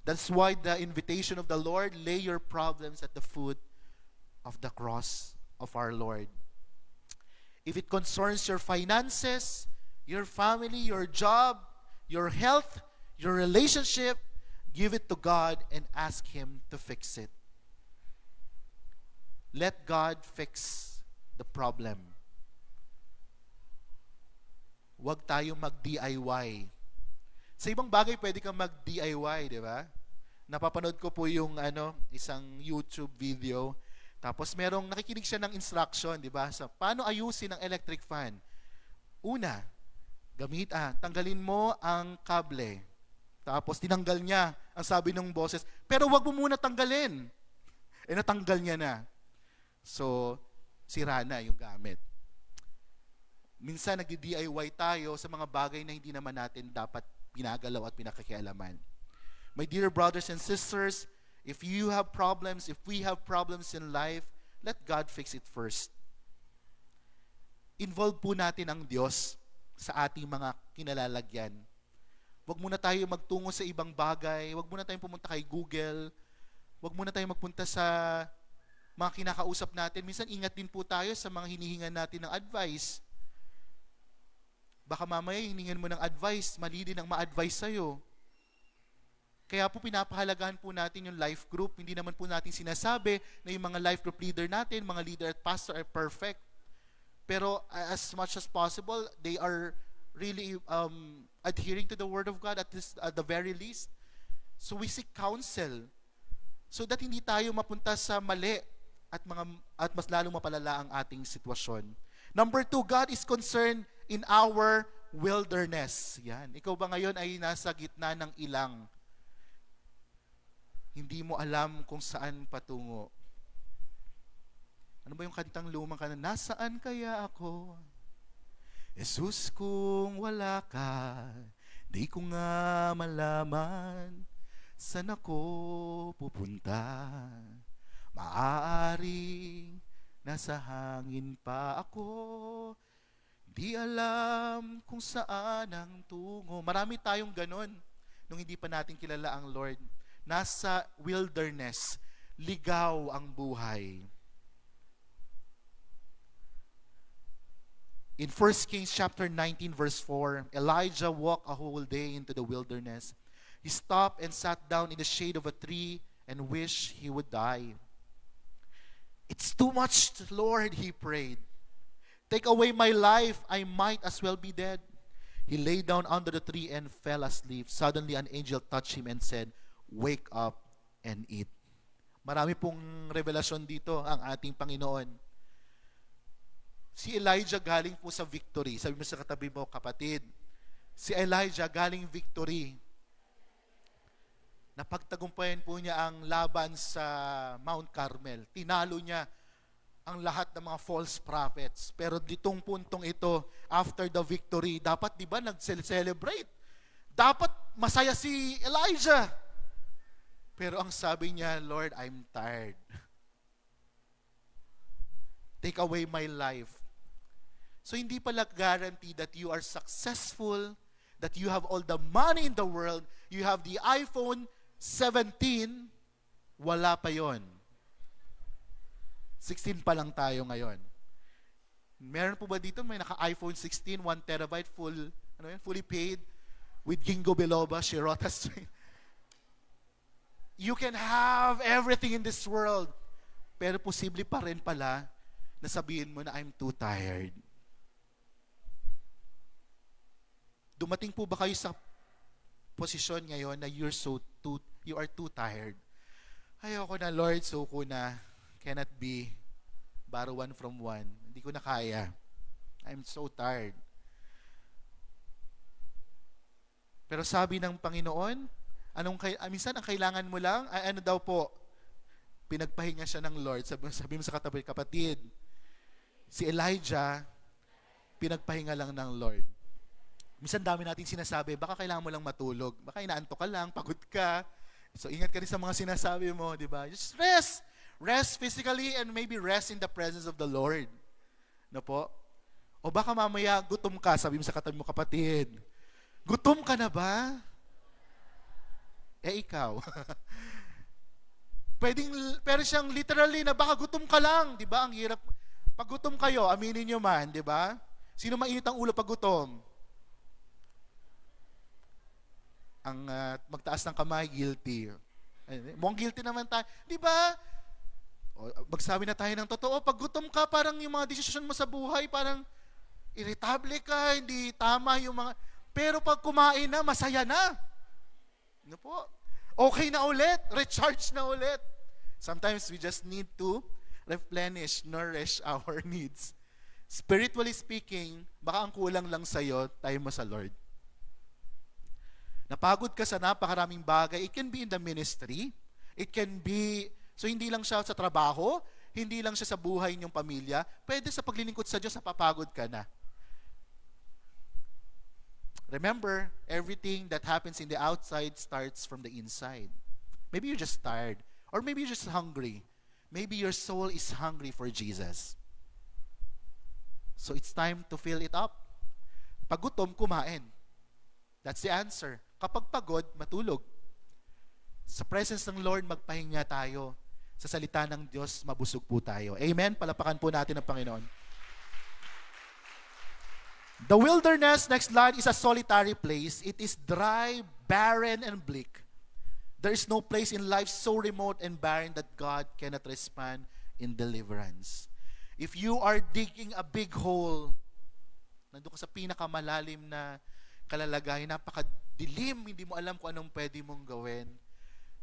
That's why the invitation of the Lord, lay your problems at the foot of the cross of our Lord. If it concerns your finances, your family, your job, your health, your relationship, give it to God and ask Him to fix it. Let God fix the problem. Huwag tayong mag-DIY. Sa ibang bagay, pwede kang mag-DIY, di ba? Napapanood ko po yung isang YouTube video. Tapos merong nakikinig siya ng instruction, di ba? Sa paano ayusin ang electric fan. Una, tanggalin mo ang kable. Tapos tinanggal niya, ang sabi ng boses, pero wag mo muna tanggalin. Natanggal niya na. So, sira na yung gamit. Minsan nag-DIY tayo sa mga bagay na hindi naman natin dapat pinagalaw at pinakakialaman. My dear brothers and sisters, if you have problems, if we have problems in life, let God fix it first. Involve po natin ang Diyos sa ating mga kinalalagyan. Huwag muna tayo magtungo sa ibang bagay. Huwag muna tayong pumunta kay Google. Huwag muna tayong magpunta sa mga kinakausap natin. Minsan ingat din po tayo sa mga hinihingan natin ng advice. Baka mamaya hiningan mo ng advice, mali din ang ma-advise sa'yo. Kaya po pinapahalagahan po natin yung life group. Hindi naman po natin sinasabi na yung mga life group leader natin, mga leader at pastor are perfect. Pero as much as possible, they are really adhering to the Word of God at the very least. So we seek counsel so that hindi tayo mapunta sa mali at mas lalong mapalala ang ating sitwasyon. Number 2, God is concerned in our wilderness. Yan. Ikaw ba ngayon ay nasa gitna ng ilang? Hindi mo alam kung saan patungo. Ano ba yung kantang lumang kanta? Nasaan kaya ako? Jesus, kung wala ka, di ko nga malaman saan ako pupunta. Maaaring nasa hangin pa ako, di alam kung saan ang tungo. Marami tayong ganon nung hindi pa natin kilala ang Lord. Nasa wilderness, ligaw ang buhay. In 1 Kings chapter 19 verse 4, Elijah walked a whole day into the wilderness. He stopped and sat down in the shade of a tree and wished he would die. It's too much, Lord, he prayed. Take away my life, I might as well be dead. He lay down under the tree and fell asleep. Suddenly an angel touched him and said, "Wake up and eat." Marami pong revelasyon dito ang ating Panginoon. Si Elijah galing po sa victory. Sabi mo sa katabi mo, kapatid, si Elijah galing victory. Napagtagumpayan po niya ang laban sa Mount Carmel. Tinalo niya ang lahat ng mga false prophets. Pero ditong puntong ito, after the victory, dapat di ba nag-celebrate? Dapat masaya si Elijah. Pero ang sabi niya, Lord, I'm tired. Take away my life. So hindi pala guarantee that you are successful, that you have all the money in the world, you have the iPhone 17, wala pa yon. 16 pa lang tayo ngayon. Meron po ba dito may naka-iPhone 16, 1 terabyte fully paid with Gingo Biloba, Shirota Street? You can have everything in this world, pero posible pa rin pala na sabihin mo na I'm too tired. Dumating po ba kayo sa posisyon ngayon na you are too tired? Ayoko na, Lord, suko na. Cannot be. Borrow one from one. Hindi ko na kaya. I'm so tired. Pero sabi ng Panginoon, minsan ang kailangan mo lang, ano daw po, pinagpahinga siya ng Lord. Sabi mo sa katabi, kapatid, si Elijah, pinagpahinga lang ng Lord. Minsan dami natin sinasabi, baka kailangan mo lang matulog. Baka inaantok ka lang, pagod ka. So ingat ka rin sa mga sinasabi mo, di ba? Just rest. Rest physically and maybe rest in the presence of the Lord. No po? O baka mamaya gutom ka, sabi mo sa katabi mo, kapatid, gutom ka na ba? ikaw. Pero siyang literally na baka gutom ka lang, di ba? Ang hirap. Pag gutom kayo, aminin nyo man, di ba? Sino mainit ang ulo pag gutom? Ang magtaas ng kamay, guilty. Mukhang guilty naman tayo. Di ba? Magsabi na tayo ng totoo. Pag gutom ka, parang yung mga desisyon mo sa buhay, parang irritable ka, hindi tama yung mga... Pero pag kumain na, masaya na. Ano po? Okay na ulit. Recharge na ulit. Sometimes we just need to replenish, nourish our needs. Spiritually speaking, baka ang kulang lang sa'yo, tayo mo sa Lord. Napagod ka sa napakaraming bagay. It can be in the ministry. It can be, so hindi lang siya sa trabaho, hindi lang siya sa buhay niyong pamilya. Pwede sa paglilingkod sa Diyos, napapagod ka na. Remember, everything that happens in the outside starts from the inside. Maybe you're just tired. Or maybe you're just hungry. Maybe your soul is hungry for Jesus. So it's time to fill it up. Pag gutom, kumain. That's the answer. Kapag pagod, matulog. Sa presence ng Lord, magpahinga tayo. Sa salita ng Diyos, mabusog po tayo. Amen? Palapakan po natin ang Panginoon. The wilderness, next slide, is a solitary place. It is dry, barren, and bleak. There is no place in life so remote and barren that God cannot respond in deliverance. If you are digging a big hole, nandun ka sa pinakamalalim na kalalagayan, napakadilim, hindi mo alam kung anong pwede mong gawin.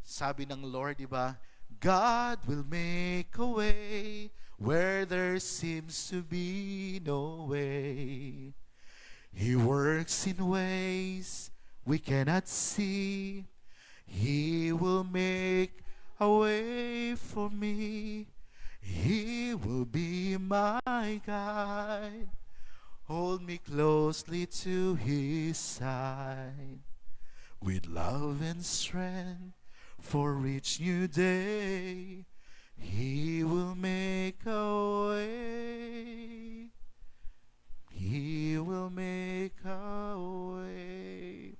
Sabi ng Lord, di ba? God will make a way where there seems to be no way. He works in ways we cannot see. He will make a way for me. He will be my guide. Hold me closely to His side. With love and strength for each new day, He will make a way. He will make a way.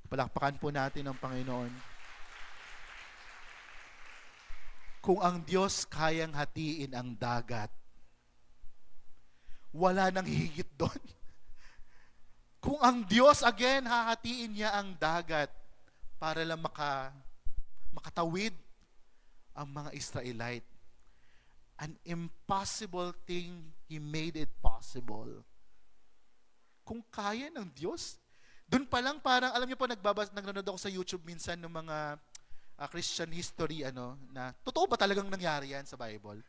Palakpakan po natin ang Panginoon. Kung ang Diyos kayang hatiin ang dagat, wala nang higit doon. Kung ang Diyos, again, hahatiin niya ang dagat para lang makatawid ang mga Israelite. An impossible thing, He made it possible. Kung kaya ng Diyos, doon pa lang parang, alam niyo po, nanonood ako sa YouTube minsan ng mga Christian history, na totoo ba talagang nangyari yan sa Bible?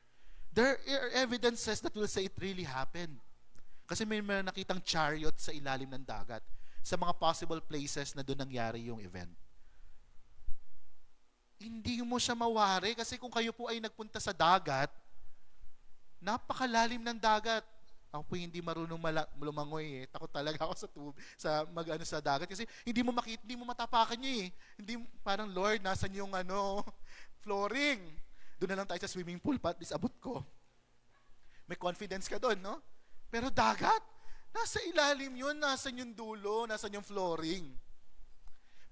There are evidences that will say it really happened. Kasi may mga nakitang chariot sa ilalim ng dagat sa mga possible places na doon nangyari yung event. Hindi mo siya mawari kasi kung kayo po ay nagpunta sa dagat, napakalalim ng dagat. Ako po hindi marunong lumangoy eh. Takot talaga ako sa dagat kasi hindi mo matapakan niya eh. Hindi parang, Lord, nasan yung flooring? Doon na lang tayo sa swimming pool, at least abot ko. May confidence ka doon, no? Pero dagat, nasa ilalim yun, nasan yung dulo, nasan yung flooring.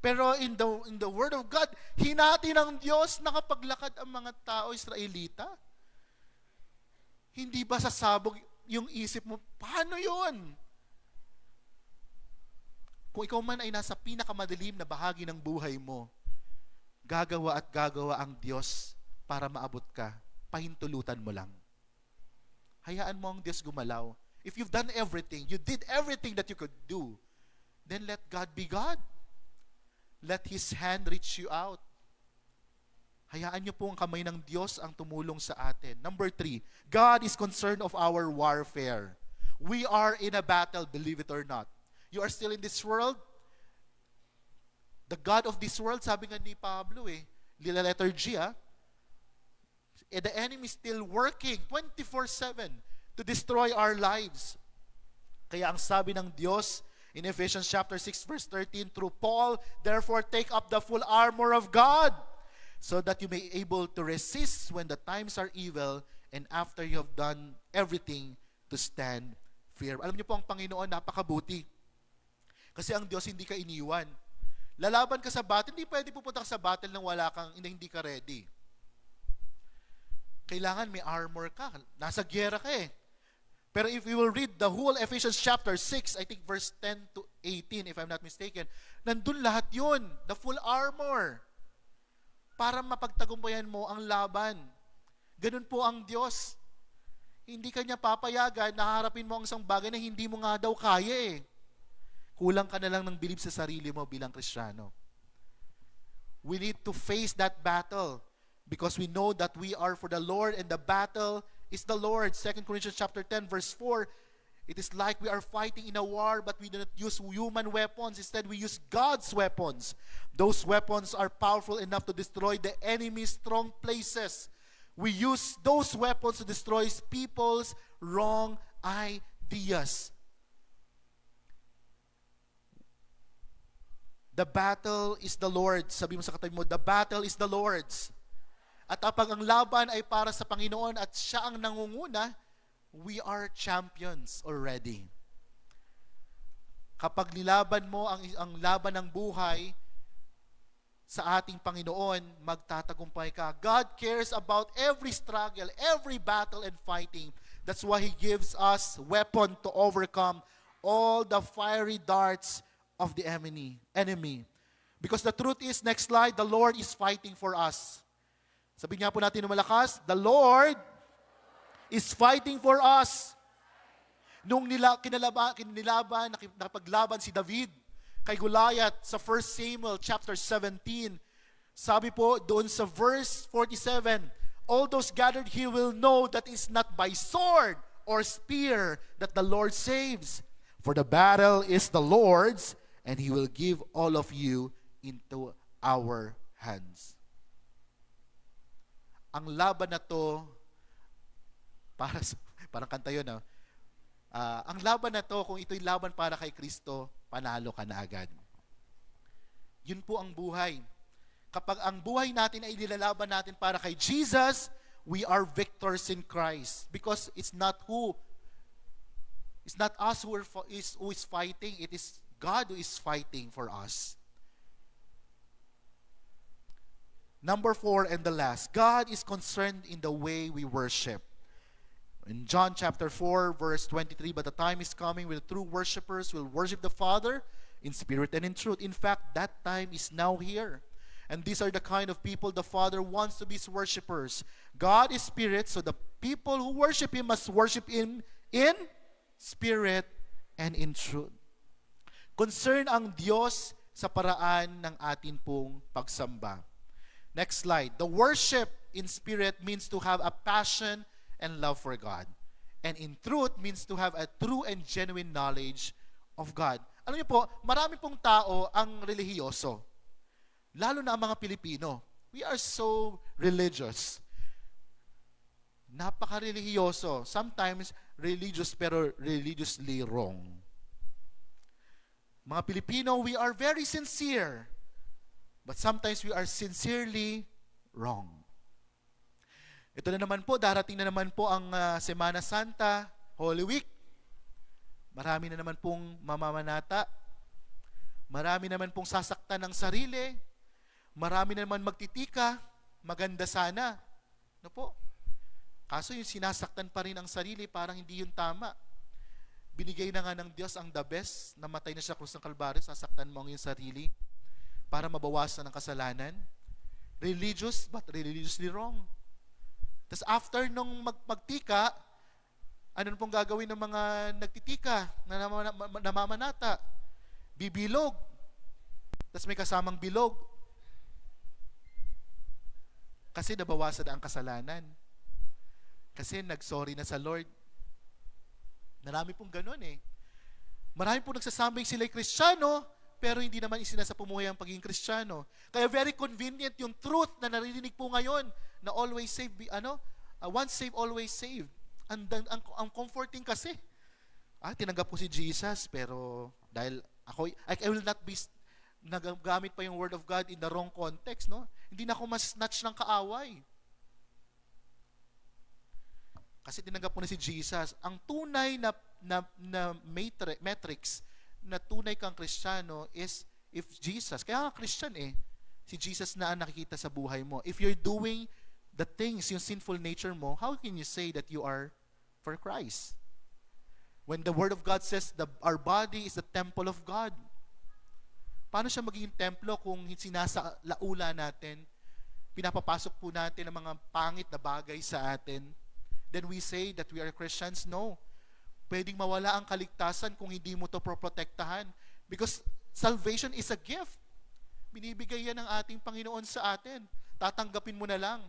Pero in the Word of God, hinati ng Diyos nakapaglakad ang mga tao Israelita. Hindi ba sasabog yung isip mo, paano yun? Kung ikaw man ay nasa pinakamadilim na bahagi ng buhay mo, gagawa at gagawa ang Diyos para maabot ka. Pahintulutan mo lang. Hayaan mo ang Diyos gumalaw. If you've done everything, you did everything that you could do, then let God be God. Let His hand reach you out. Hayaan niyo po ang kamay ng Diyos ang tumulong sa atin. Number 3, God is concerned of our warfare. We are in a battle, believe it or not. You are still in this world. The God of this world, sabi nga ni Pablo letter G, the enemy is still working 24/7 to destroy our lives. Kaya ang sabi ng Diyos in Ephesians chapter 6 verse 13 through Paul, therefore take up the full armor of God, so that you may be able to resist when the times are evil, and after you have done everything, to stand firm. Alam niyo po, ang Panginoon napakabuti. Kasi ang Diyos hindi ka iniwan. Lalaban ka sa battle, hindi pwede pupunta ka sa battle nang hindi ka ready. Kailangan may armor ka. Nasa gyera ka eh. Pero if you will read the whole Ephesians chapter 6, I think verse 10 to 18, if I'm not mistaken, nandun lahat yun, the full armor, para mapagtagumpayan mo ang laban. Ganun po ang Diyos. Hindi kanya papayagan na harapin mo ang isang bagay na hindi mo nga daw kaya eh. Kulang ka na lang ng bilib sa sarili mo bilang Kristiyano. We need to face that battle because we know that we are for the Lord and the battle is the Lord. 2 Corinthians chapter 10 verse 4, it is like we are fighting in a war but we do not use human weapons. Instead, we use God's weapons. Those weapons are powerful enough to destroy the enemy's strong places. We use those weapons to destroy people's wrong ideas. The battle is the Lord's. Sabi mo sa katabi mo, the battle is the Lord's. At kapag ang laban ay para sa Panginoon at siya ang nangunguna, we are champions already. Kapag nilaban mo ang laban ng buhay sa ating Panginoon, magtatagumpay ka. God cares about every struggle, every battle and fighting. That's why He gives us weapon to overcome all the fiery darts of the enemy. Because the truth is, next slide, the Lord is fighting for us. Sabi niya po natin ng malakas, the Lord is fighting for us. Nung nakipaglaban si David kay Goliath sa 1 Samuel chapter 17, sabi po doon sa verse 47, all those gathered here will know that it's not by sword or spear that the Lord saves. For the battle is the Lord's, and He will give all of you into our hands. Ang laban na to, parang kanta yun, ang laban na to, kung ito'y laban para kay Kristo, panalo ka na agad. Yun po ang buhay. Kapag ang buhay natin ay nilalaban natin para kay Jesus, we are victors in Christ. Because it's not us who is fighting, it is God who is fighting for us. Number 4 and the last, God is concerned in the way we worship. In John chapter 4, verse 23, but the time is coming when the true worshipers will worship the Father in spirit and in truth. In fact, that time is now here. And these are the kind of people the Father wants to be His worshipers. God is spirit, so the people who worship Him must worship Him in spirit and in truth. Concern ang Diyos sa paraan ng atin pong pagsamba. Next slide. The worship in spirit means to have a passion and love for God. And in truth means to have a true and genuine knowledge of God. Alam niyo po, marami pong tao ang relihiyoso. Lalo na ang mga Pilipino. We are so religious. Napaka-relihiyoso. Sometimes religious pero religiously wrong. Mga Pilipino, we are very sincere. But sometimes we are sincerely wrong. Ito na naman po, darating na naman po ang Semana Santa, Holy Week. Marami na naman pong mamamanata. Marami naman pong sasaktan ng sarili. Marami na naman magtitika. Maganda sana. No po? Kaso yung sinasaktan pa rin ang sarili, parang hindi yun tama. Binigay na nga ng Diyos ang the best, namatay na siya sa krus ng Kalbaryo, sasaktan mo ang iyong sarili para mabawasan ang kasalanan. Religious, but religiously wrong. Tapos after nung magtika, ano pong gagawin ng mga nagtitika, na namamanata? Bibilog. Tapos may kasamang bilog. Kasi nabawasan ang kasalanan. Kasi nagsorry na sa Lord. Marami pong ganun eh. Marami pong nagsasambing sila'y Kristiyano, pero hindi naman isinasa pumuhay ang pagiging Kristiyano. Kaya very convenient yung truth na naririnig po ngayon, na always saved, once saved, always saved. Ang comforting kasi. Tinanggap ko si Jesus, pero dahil I will not be, nagagamit pa yung word of God in the wrong context, no? Hindi na ako mas snatch ng kaaway. Kasi tinanggap ko na si Jesus. Ang tunay na metrics na tunay kang Kristiyano is If Jesus, kaya nga Christian si Jesus na ang nakikita sa buhay mo. If you're doing the things, yung sinful nature mo, how can you say that you are for Christ? When the Word of God says our body is the temple of God, paano siya magiging templo kung sinasalaula natin, pinapapasok po natin ang mga pangit na bagay sa atin? Then we say that we are Christians? No. Pwedeng mawala ang kaligtasan kung hindi mo to protektahan. Because salvation is a gift. Binibigay yan ng ating Panginoon sa atin. Tatanggapin mo na lang.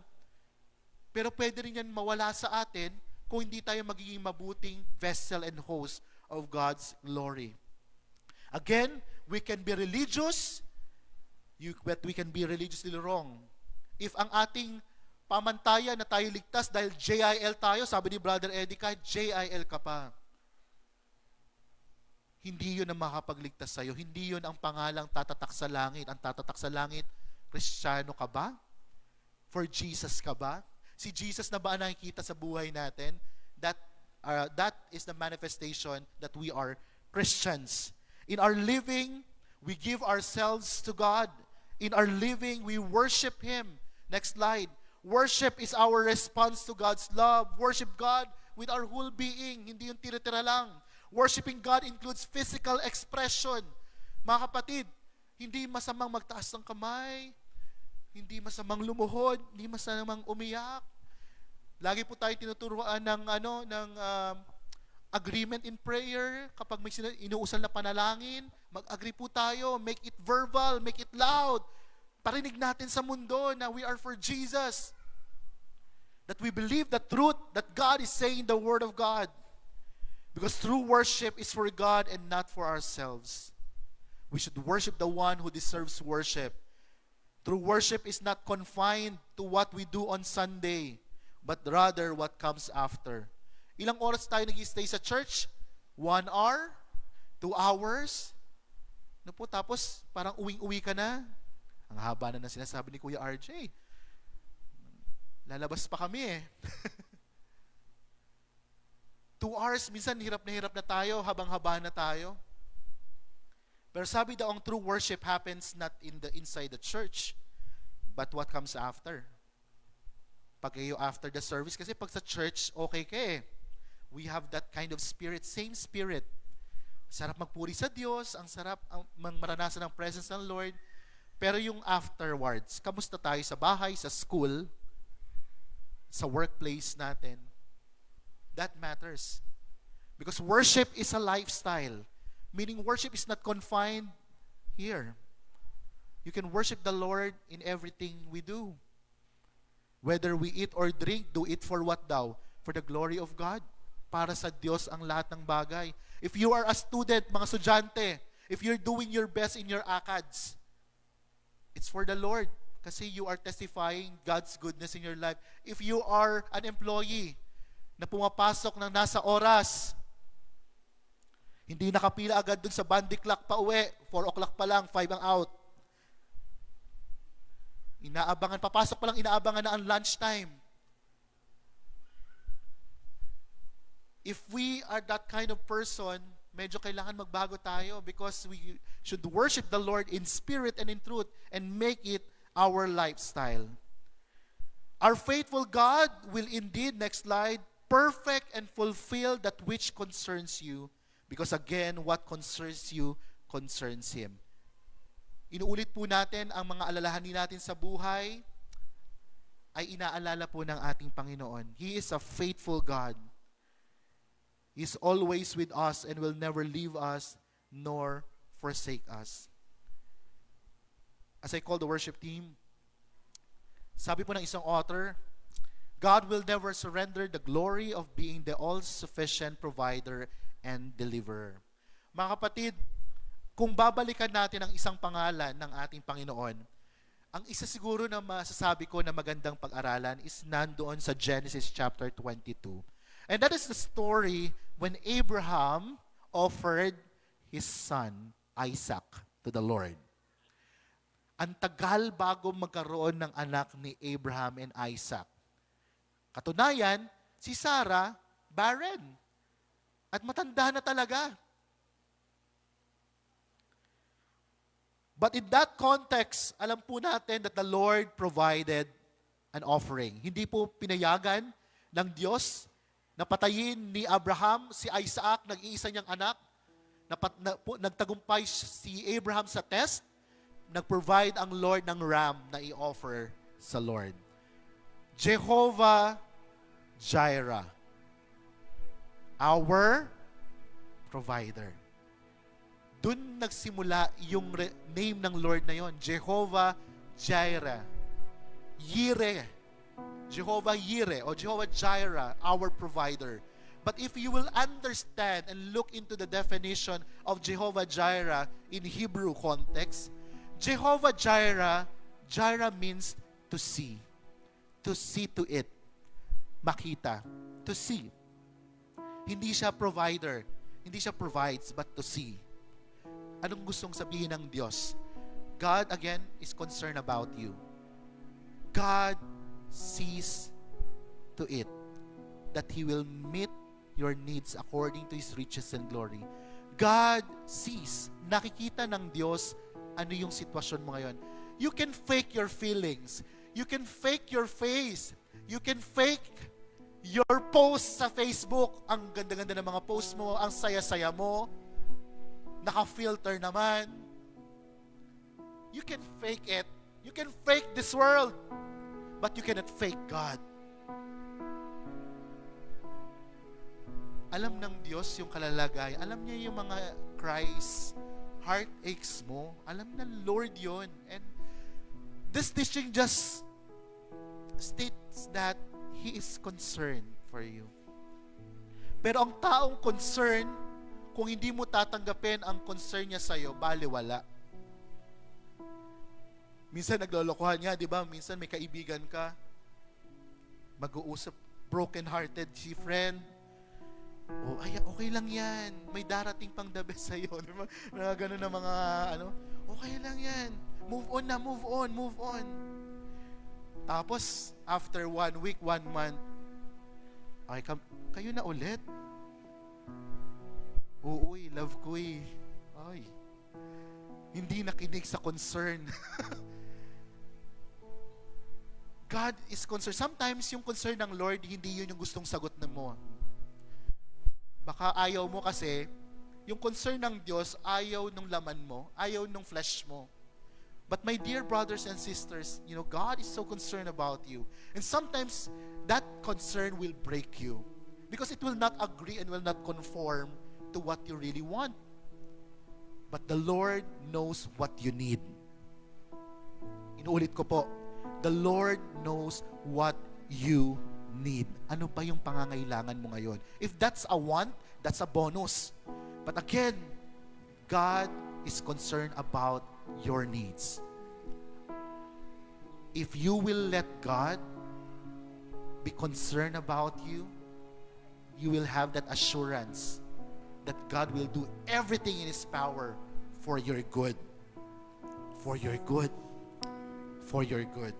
Pero pwede rin yan mawala sa atin kung hindi tayo magiging mabuting vessel and host of God's glory. Again, we can be religious, but we can be religiously wrong. If ang ating pamantayan na tayo ligtas dahil JIL tayo, sabi ni Brother Eddie, kahit JIL ka pa, hindi yun ang makapagligtas sa'yo. Hindi yun ang pangalang tatatak sa langit. Ang tatatak sa langit, Kristiyano ka ba? For Jesus ka ba? Si Jesus na ba ang nakikita sa buhay natin? That is the manifestation that we are Christians. In our living, we give ourselves to God. In our living, we worship Him. Next slide. Worship is our response to God's love. Worship God with our whole being. Hindi yung tira-tira lang. Worshiping God includes physical expression. Mga kapatid, hindi masamang magtaas ng kamay, hindi masamang lumuhod, hindi masamang umiyak. Lagi po tayo tinuturuan ng agreement in prayer. Kapag may inuusal na panalangin, mag-agree po tayo, make it verbal, make it loud. Parinig natin sa mundo na we are for Jesus. That we believe the truth that God is saying the Word of God. Because true worship is for God and not for ourselves. We should worship the one who deserves worship. True worship is not confined to what we do on Sunday, but rather what comes after. Ilang oras tayo nag-stay sa church? 1 hour? 2 hours? Ano po, tapos parang uwing-uwi ka na. Ang haba na sinasabi ni Kuya RJ. Lalabas pa kami 2 hours, minsan hirap na tayo, habang-haba na tayo. Pero sabi daw, ang true worship happens not inside the church, but what comes after. Pag kayo after the service, kasi pag sa church, okay ka We have that kind of spirit, same spirit. Sarap magpuri sa Diyos, ang sarap maranasan ng presence ng Lord. Pero yung afterwards, kamusta tayo sa bahay, sa school, sa workplace natin, that matters. Because worship is a lifestyle. Meaning worship is not confined here. You can worship the Lord in everything we do. Whether we eat or drink, do it for what daw? For the glory of God. Para sa Diyos ang lahat ng bagay. If you are a student, mga estudyante, if you're doing your best in your ACADS, it's for the Lord. Kasi you are testifying God's goodness in your life. If you are an employee, na pumapasok ng nasa oras, hindi nakapila agad dun sa bandy clock pa uwi, 4 o'clock pa lang, 5 ang out. Papasok pa lang, inaabangan na ang lunchtime. If we are that kind of person, medyo kailangan magbago tayo because we should worship the Lord in spirit and in truth and make it our lifestyle. Our faithful God will indeed, next slide, perfect and fulfill that which concerns you. Because again, what concerns you concerns Him. Inuulit po natin ang mga alalahanin natin sa buhay ay inaalala po ng ating Panginoon. He is a faithful God. He is always with us and will never leave us nor forsake us. As I call the worship team, sabi po ng isang author, God will never surrender the glory of being the all-sufficient provider and deliverer. Mga kapatid, kung babalikan natin ang isang pangalan ng ating Panginoon, ang isa siguro na masasabi ko na magandang pag-aralan is nandoon sa Genesis chapter 22. And that is the story when Abraham offered his son, Isaac, to the Lord. Ang tagal bago magkaroon ng anak ni Abraham and Isaac. Katunayan, si Sarah, barren. At matanda na talaga. But in that context, alam po natin that the Lord provided an offering. Hindi po pinayagan ng Diyos na patayin ni Abraham si Isaac, nag-iisa niyang anak. Nagtagumpay si Abraham sa test. Nag-provide ang Lord ng ram na i-offer sa Lord. Jehovah Jireh, our provider. Doon nagsimula yung name ng Lord na yon, Jehovah Jireh. Yireh. Jehovah Yireh o Jehovah Jireh, our provider. But if you will understand and look into the definition of Jehovah Jireh in Hebrew context, Jehovah Jireh, Jireh means to see. To see to it. Makita. To see. Hindi siya provider. Hindi siya provides, but to see. Anong gustong sabihin ng Diyos? God, again, is concerned about you. God sees to it that He will meet your needs according to His riches and glory. God sees, nakikita ng Diyos ano yung sitwasyon mo ngayon. You can fake your feelings. You can fake your face. You can fake your post sa Facebook. Ang ganda-ganda ng mga post mo, ang saya-saya mo, naka-filter naman. You can fake it. You can fake this world. But you cannot fake God. Alam ng Diyos yung kalalagay. Alam niya yung mga cries, heartaches mo. Alam ng Lord yon. And this teaching just states that He is concerned for you. Pero ang taong concern, kung hindi mo tatanggapin ang concern niya sa'yo, baliwala. Minsan naglolokohan nga, di ba? Minsan may kaibigan ka, mag-uusap, broken-hearted si friend. Oh, ay, okay lang yan. May darating pang the best sa'yo. Di ba? Ganun na mga, okay lang yan. Move on na, move on, move on. Tapos, after 1 week, 1 month, ay, kayo na ulit. Uy, love ko eh. Ay, hindi nakinig sa concern. God is concerned. Sometimes yung concern ng Lord, hindi yun yung gustong sagot na mo. Baka ayaw mo kasi, yung concern ng Diyos, ayaw nung laman mo, ayaw nung flesh mo. But my dear brothers and sisters, God is so concerned about you. And sometimes, that concern will break you. Because it will not agree and will not conform to what you really want. But the Lord knows what you need. Inuulit ko po, the Lord knows what you need. Ano ba yung pangangailangan mo ngayon? If that's a want, that's a bonus. But again, God is concerned about your needs. If you will let God be concerned about you, you will have that assurance that God will do everything in His power for your good. For your good. For your good.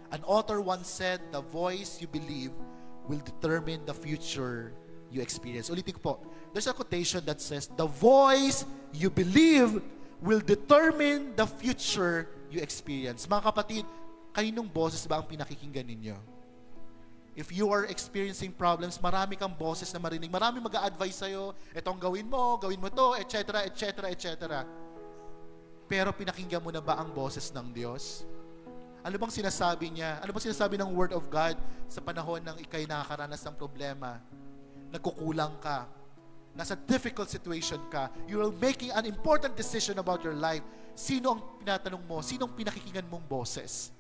An author once said, the voice you believe will determine the future you experience. Ulitin ko po. There's a quotation that says, the voice you believe will determine the future you experience. Mga kapatid, kaninong boses ba ang pinakikinggan ninyo? If you are experiencing problems, marami kang boses na marinig. Marami mag-a-advise sa'yo, etong gawin mo to, etc., etc., etc. Pero pinakinggan mo na ba ang boses ng Diyos? Ano bang sinasabi niya? Ano bang sinasabi ng Word of God sa panahon ng ikay nakakaranas ng problema? Nagkukulang ka. Nasa difficult situation ka. You are making an important decision about your life. Sino ang pinatanong mo? Sino ang pinakikinggan mong boses?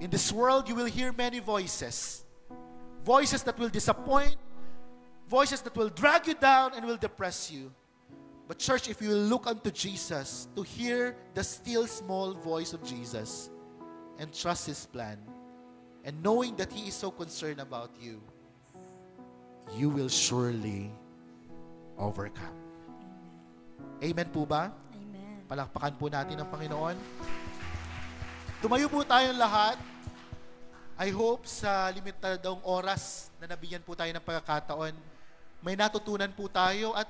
In this world, you will hear many voices. Voices that will disappoint. Voices that will drag you down and will depress you. But church, if you will look unto Jesus, to hear the still small voice of Jesus and trust His plan, and knowing that He is so concerned about you, you will surely overcome. Amen po ba? Amen. Palakpakan po natin ang Panginoon. Tumayo po tayong lahat. I hope sa limitadong oras na nabigyan po tayo ng pagkakataon, may natutunan po tayo at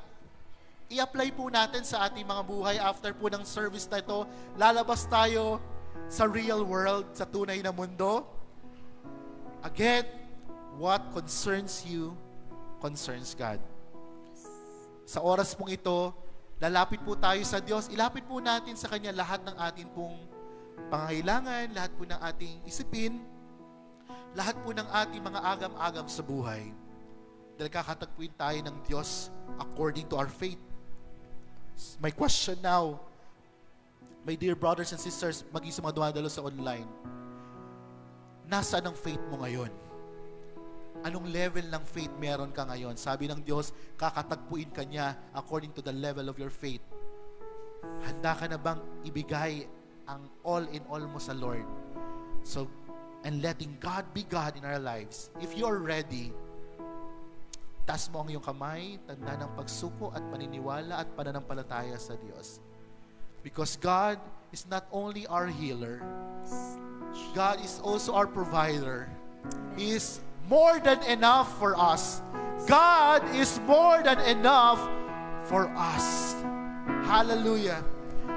i-apply po natin sa ating mga buhay after po ng service na ito. Lalabas tayo sa real world, sa tunay na mundo. Again, what concerns you concerns God. Sa oras pong ito, lalapit po tayo sa Diyos. Ilapit po natin sa Kanya lahat ng ating pong pangangailangan, lahat po ng ating isipin, lahat po ng ating mga agam-agam sa buhay. Dahil kakatagpuin tayo ng Diyos according to our faith. My question now, my dear brothers and sisters, maging sa mga dumadalo sa online, nasaan ang faith mo ngayon? Anong level ng faith meron ka ngayon? Sabi ng Diyos, kakatagpuin ka niya according to the level of your faith. Handa ka na bang ibigay ang all in all mo sa Lord? So, and letting God be God in our lives. If you are ready, taas mo ang iyong kamay, tanda ng pagsuko at paniniwala at pananampalataya sa Diyos. Because God is not only our healer, God is also our provider. He is more than enough for us. God is more than enough for us. Hallelujah.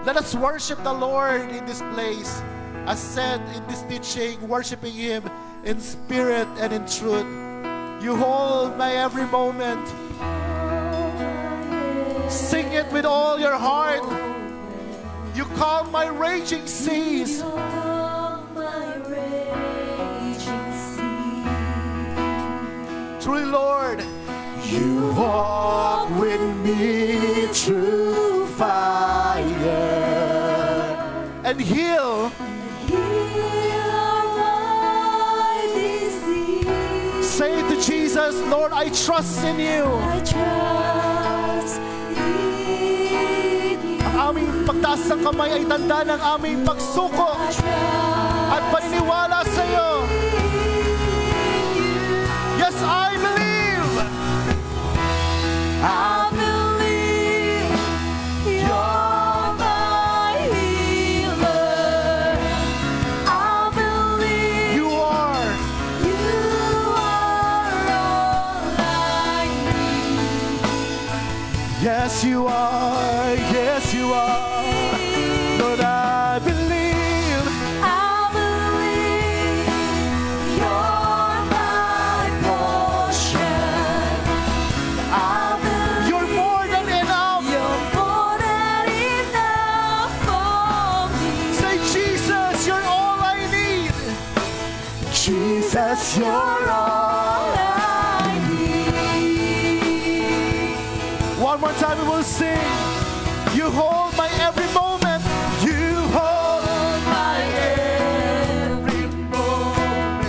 Let us worship the Lord in this place. As said in this teaching, worshiping Him in spirit and in truth. You hold my every moment. Sing it with all your heart. You calm my raging seas. Truly, Lord, you walk with me through fire and heal. Say to Jesus, Lord, I trust in you. I trust in you. Ang aming pagtaas ng kamay ay tanda ng aming pagsuko at paniniwala sa iyo. Yes, I believe. I believe you're my healer. I believe You are. all I need. Yes, you are. Yes, you are. Lord, I believe. I believe you're my portion. I believe You're more than enough. you're more than enough for me. Say, Jesus, you're all I need. Jesus, you're All I need. One more time we will sing. You hold my every moment. You hold my every moment.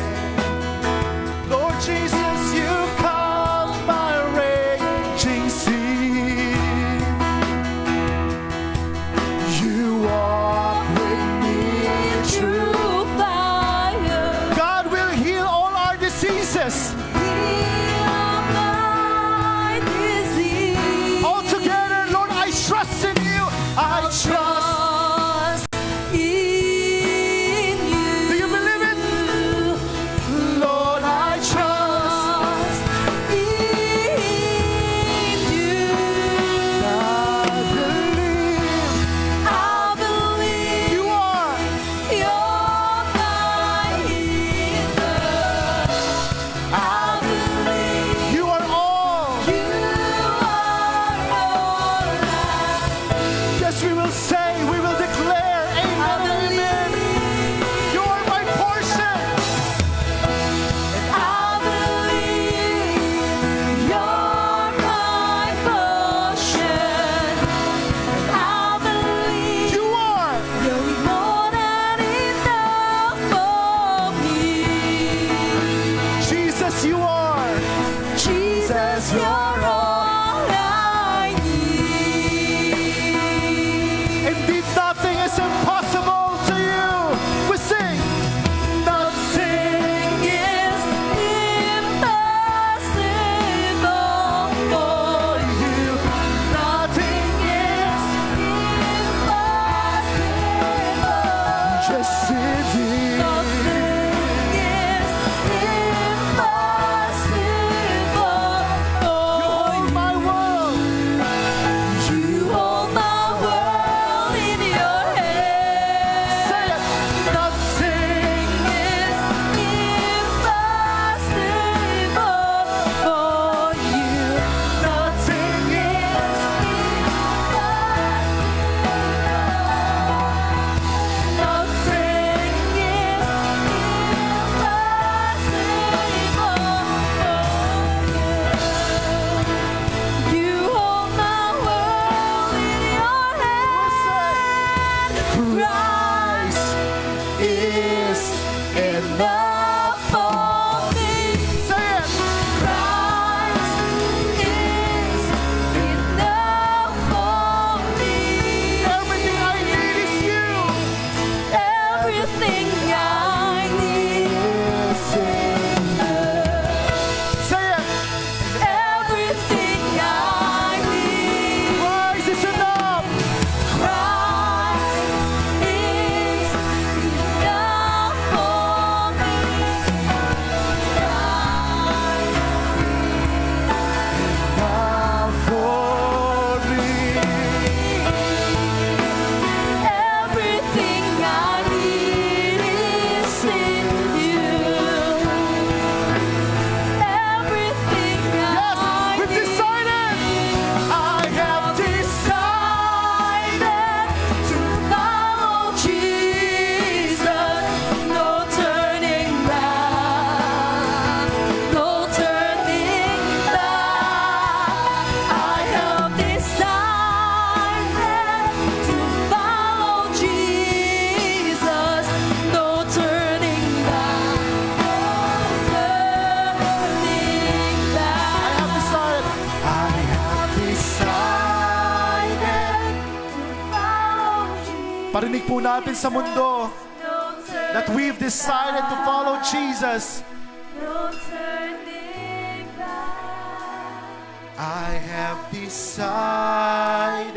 Lord Jesus, you calm my raging sea. You walk with me through. Through fire, God will heal all our diseases. heal my disease. All together, Lord, I trust in you. I trust. In you. Do you believe it? Lord, I trust. In you. I believe I believe you are. you're my healer. I believe You are all. you are all I Yes, we will say, we will declare, amen and amen. You are my portion. I believe you're my portion. I believe You are. you're more than enough for me. Jesus, you are. Jesus, you're all I need. Indeed, nothing is impossible to you. We sing. Nothing Is impossible for you. Nothing is impossible. just indeed. Nothing is impossible You for hold you. my world. You is enough for me. Say it! Christ is enough for me. Everything I need is you. Everything I need is in you. Say it! Everything I need. Christ is enough. Christ is enough for me. Enough for me. Everything I need is in you. Everything Yes, I we've need. decided. I have decided. To follow Jesus, no turning back, no turning back. I have decided to follow Jesus, no turning back, no turning back. I have decided. Parinig po natin sa mundo that we've decided to follow Jesus. No turning back. I have decided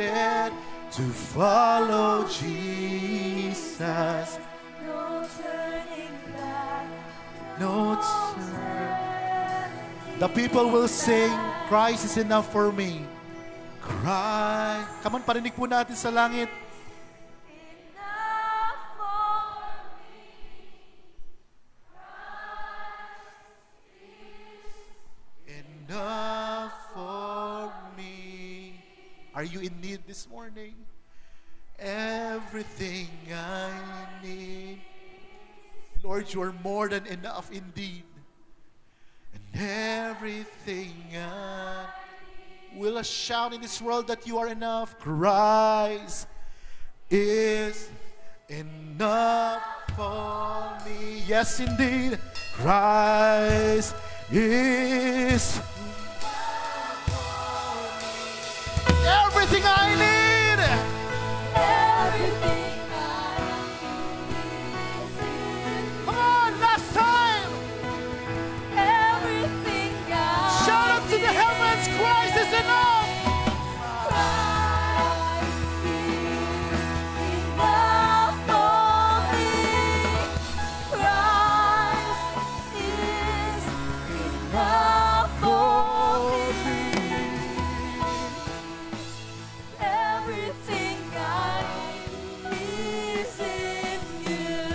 to follow Jesus. No turning back. No turn. The people will sing, Christ is enough for me. Christ. Come on, parinig po natin sa langit. Enough for me. Enough for me. Are you in need this morning? Everything I need. Lord, you are more than enough indeed. And everything I will shout in this world that you are enough. Christ is enough for me. Yes, indeed. Christ is everything I need. Everything I need is in you. Come on, last time. Everything I Shout up to the heavens. Christ is enough. Christ is enough for me. Christ is enough for me. Everything I need is in you.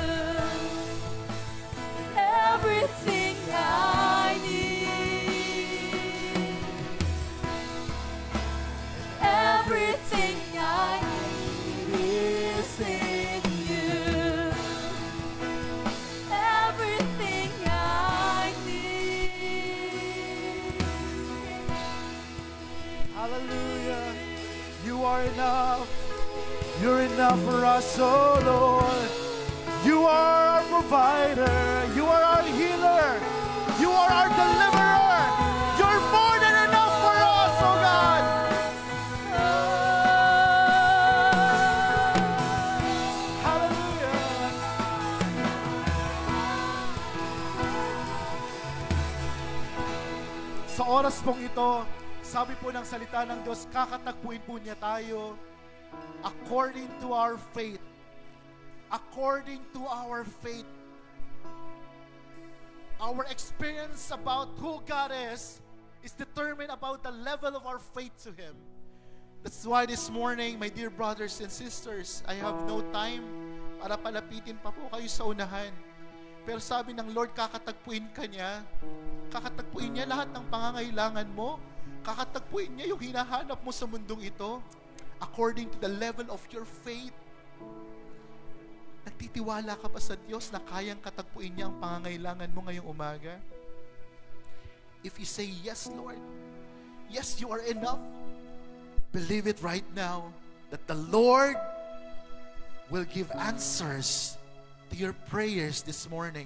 Everything I need. Everything I need is in you. Everything I need. Hallelujah. You are enough. You're enough for us, oh Lord. You are our provider. You are our healer. You are our deliverer. You're more than enough for us, oh God. Hallelujah. Sa oras pong ito, sabi po ng salita ng Diyos, kakatagpuin po niya tayo according to our faith. According to our faith. Our experience about who God is determined about the level of our faith to Him. That's why this morning, my dear brothers and sisters, I have no time para palapitin pa po kayo sa unahan. Pero sabi ng Lord, kakatagpuin ka niya. Kakatagpuin niya lahat ng pangangailangan mo. Kakatagpuin niya yung hinahanap mo sa mundong ito according to the level of your faith. Nagtitiwala ka ba sa Diyos na kayang katagpuin niya ang pangangailangan mo ngayong umaga? If you say, yes, Lord, yes, you are enough, believe it right now that the Lord will give answers to your prayers this morning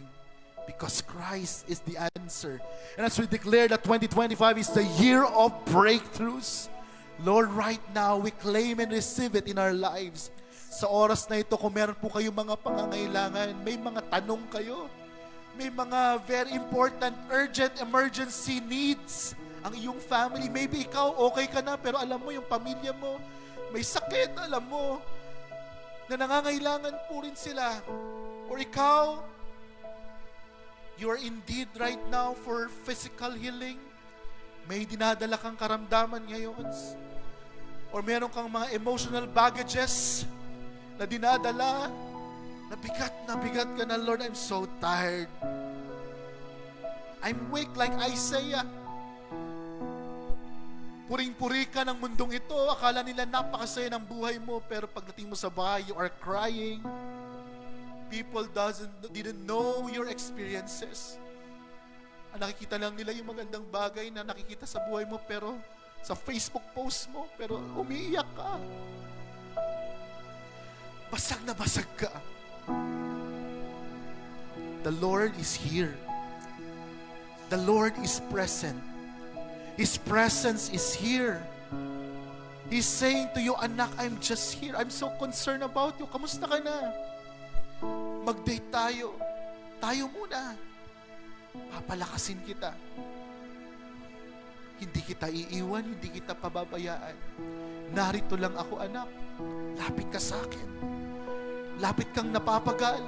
because Christ is the answer. And as we declare that 2025 is the year of breakthroughs, Lord, right now, we claim and receive it in our lives. Sa oras na ito, kung meron po kayong mga pangangailangan, may mga tanong kayo, may mga very important, urgent, emergency needs ang iyong family. Maybe ikaw, okay ka na, pero alam mo, yung pamilya mo, may sakit, alam mo, na nangangailangan po rin sila. Or ikaw, you are indeed right now for physical healing. May dinadala kang karamdaman ngayon. Or meron kang mga emotional baggages na dinadala, na bigat ka na, Lord, I'm so tired. I'm weak like Isaiah. Puring-puri ka ng mundong ito. Akala nila napakasaya ng buhay mo, pero pagdating mo sa bahay, you are crying. People didn't know your experiences. Ang nakikita lang nila yung magandang bagay na nakikita sa buhay mo, pero sa Facebook post mo, pero umiiyak ka. Basag na basag ka. The Lord is here. The Lord is present. His presence is here. He's saying to you, anak, I'm just here. I'm so concerned about you. Kamusta ka na? Mag-date tayo. Tayo muna. Papalakasin kita. Hindi kita iiwan, hindi kita pababayaan. Narito lang ako, anak. Lapit ka sa akin. Lapit kang napapagal.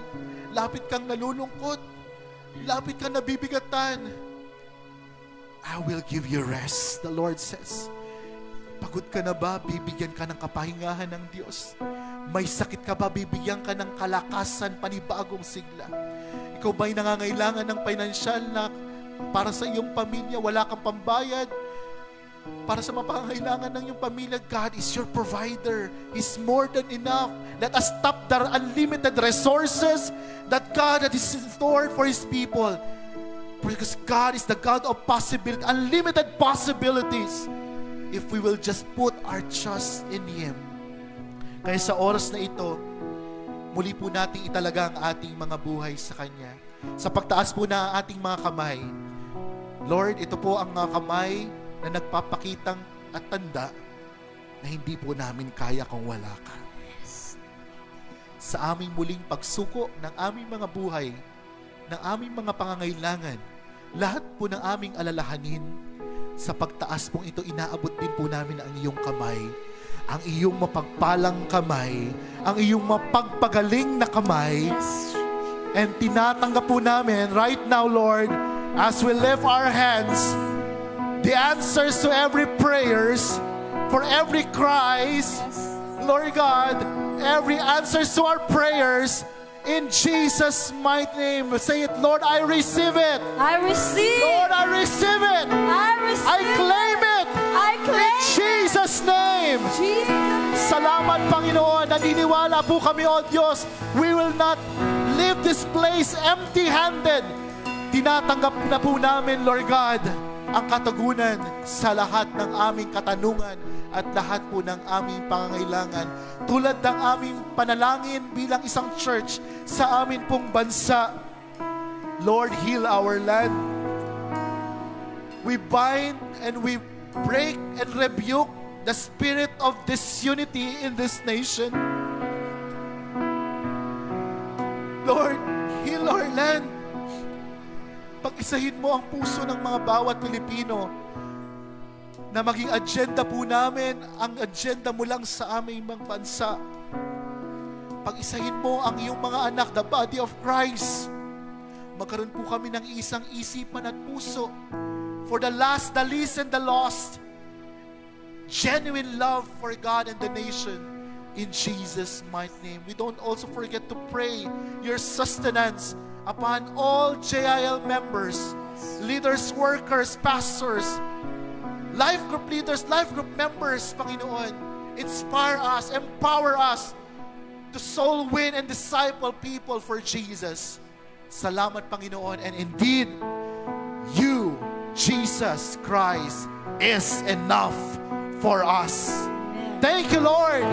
Lapit kang nalulungkot. Lapit kang nabibigatan. I will give you rest, the Lord says. Pagod ka na ba? Bibigyan ka ng kapahingahan ng Diyos. May sakit ka ba? Bibigyan ka ng kalakasan, panibagong sigla. Ikaw ba'y nangangailangan ng financial na para sa iyong pamilya? Wala kang pambayad para sa mapangangailangan ng iyong pamilya. God is your provider. He's more than enough. Let us tap the unlimited resources that God has stored for His people. Because God is the God of possibility, unlimited possibilities, if we will just put our trust in Him. Kaya sa oras na ito, muli po natin italaga ang ating mga buhay sa Kanya. Sa pagtaas po na ang ating mga kamay, Lord, ito po ang mga kamay na nagpapakitang at tanda na hindi po namin kaya kung wala ka. Sa aming muling pagsuko ng aming mga buhay, ng aming mga pangangailangan, lahat po ng aming alalahanin, sa pagtaas pong ito, inaabot din po namin ang iyong kamay, ang iyong mapagpalang kamay, ang iyong mapagpagaling na kamay, and tinatanggap po namin right now, Lord, as we lift our hands, the answers to every prayers, for every cries, Lord God, every answers to our prayers, in Jesus' mighty name. Say it, Lord, I receive it. I receive. Lord, I receive it. I receive. I claim it. I claim. In Jesus' name. Jesus. Salamat, Panginoon. Naniniwala po kami, O Diyos, we will not leave this place empty-handed. Tinatanggap na po namin, Lord God, ang katagunan sa lahat ng aming katanungan at lahat po ng aming pangangailangan. Tulad ng aming panalangin bilang isang church sa amin pong bansa. Lord, heal our land. We bind and we break and rebuke the spirit of disunity in this nation. Lord, heal our land. Pag-isahin mo ang puso ng mga bawat Pilipino na maging agenda po namin ang agenda mo lang sa aming mga bansa. Pag-isahin mo ang iyong mga anak, the body of Christ. Magkaroon po kami ng isang isipan at puso for the last, the least, and the lost. Genuine love for God and the nation. In Jesus' mighty name. We don't also forget to pray your sustenance upon all JIL members, leaders, workers, pastors, life group leaders, life group members, Panginoon. Inspire us, empower us to soul win and disciple people for Jesus. Salamat, Panginoon. And indeed, you, Jesus Christ, is enough for us. Thank you, Lord.